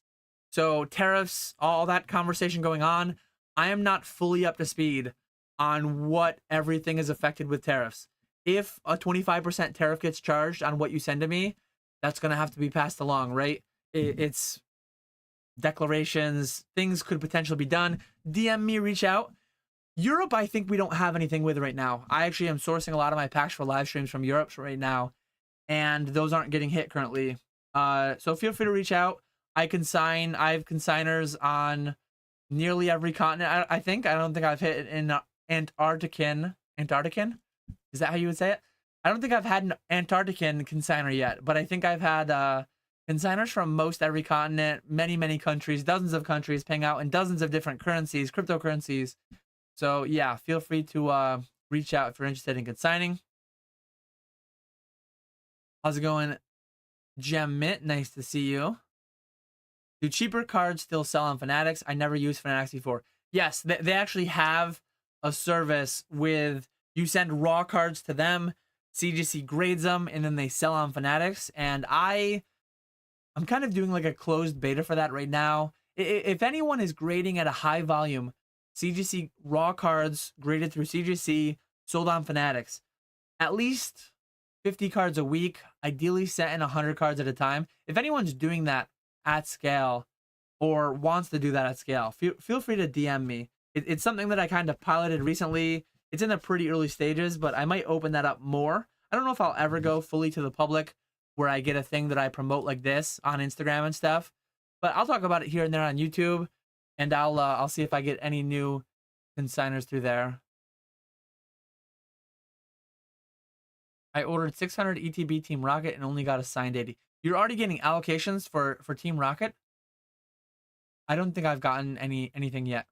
So tariffs, all that conversation going on. I am not fully up to speed on what everything is affected with tariffs. If a 25% tariff gets charged on what you send to me, that's going to have to be passed along, right? It's declarations, things could potentially be done. DM me, reach out. Europe, I think we don't have anything with right now. I actually am sourcing a lot of my packs for live streams from Europe right now, and those aren't getting hit currently. So feel free to reach out. I have consigners on nearly every continent. I think. I don't think I've hit an Antarctican. Is that how you would say it? I don't think I've had an Antarctican consigner yet, but I think I've had consigners from most every continent, many countries, dozens of countries paying out in dozens of different currencies, cryptocurrencies. So yeah, feel free to reach out if you're interested in consigning. How's it going, Gem Mint? Nice to see you. Do cheaper cards still sell on Fanatics? I never used Fanatics before. Yes, they actually have a service with you send raw cards to them, CGC grades them, and then they sell on Fanatics. And I'm kind of doing like a closed beta for that right now. If anyone is grading at a high volume, CGC raw cards graded through CGC, sold on Fanatics, at least 50 cards a week, ideally set in 100 cards at a time. If anyone's doing that at scale or wants to do that at scale, feel free to DM me. It's something that I kind of piloted recently. It's in the pretty early stages, but I might open that up more. I don't know if I'll ever go fully to the public where I get a thing that I promote like this on Instagram and stuff, but I'll talk about it here and there on YouTube, and I'll see if I get any new consigners through there. I ordered 600 ETB Team Rocket and only got assigned 80. You're already getting allocations for Team Rocket? I don't think I've gotten anything yet.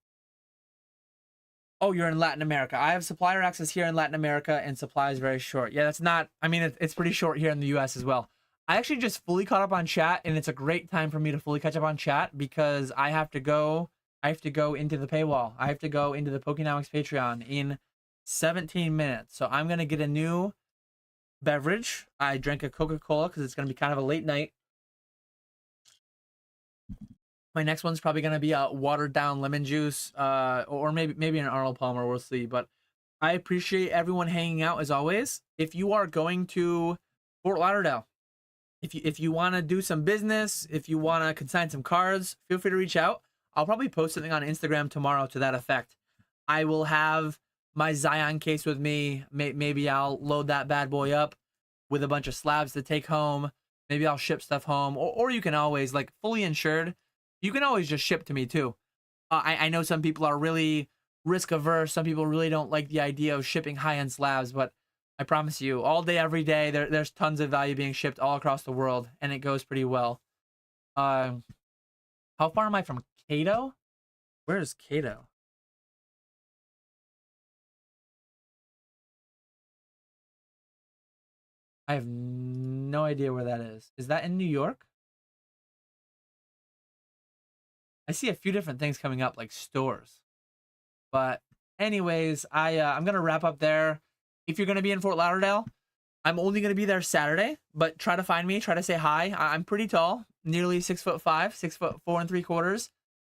Oh, you're in Latin America. I have supplier access here in Latin America, and supply is very short. Yeah, that's not... I mean, it's pretty short here in the US as well. I actually just fully caught up on chat, and it's a great time for me to fully catch up on chat because I have to go into the paywall. I have to go into the Pokenomics Patreon in 17 minutes. So I'm going to get a new beverage. I drank a Coca-Cola because it's going to be kind of a late night. My next one's probably going to be a watered down lemon juice, or maybe an Arnold Palmer. We'll see. But I appreciate everyone hanging out as always. If you are going to Fort Lauderdale, if you want to do some business, if you want to consign some cards, feel free to reach out. I'll probably post something on Instagram tomorrow to that effect. I will have my Zion case with me. Maybe I'll load that bad boy up with a bunch of slabs to take home. Maybe I'll ship stuff home, or you can always, like, fully insured, you can always just ship to me too. I know some people are really risk averse. Some people really don't like the idea of shipping high-end slabs, but I promise you, all day, every day, there's tons of value being shipped all across the world, and it goes pretty well. How far am I from Cato? Where is Cato? I have no idea where that is. Is that in New York? I see a few different things coming up, like stores. But anyways, I'm going to wrap up there. If you're going to be in Fort Lauderdale, I'm only going to be there Saturday, but try to find me. Try to say hi. I'm pretty tall, nearly 6'5", 6'4" 3/4.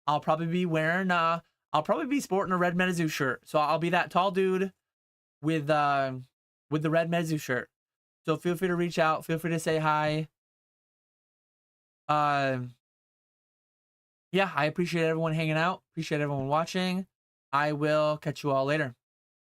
I'll probably be wearing, I'll probably be sporting a red Metazoo shirt. So I'll be that tall dude with the red Metazoo shirt. So feel free to reach out. Feel free to say hi. Yeah, I appreciate everyone hanging out. Appreciate everyone watching. I will catch you all later.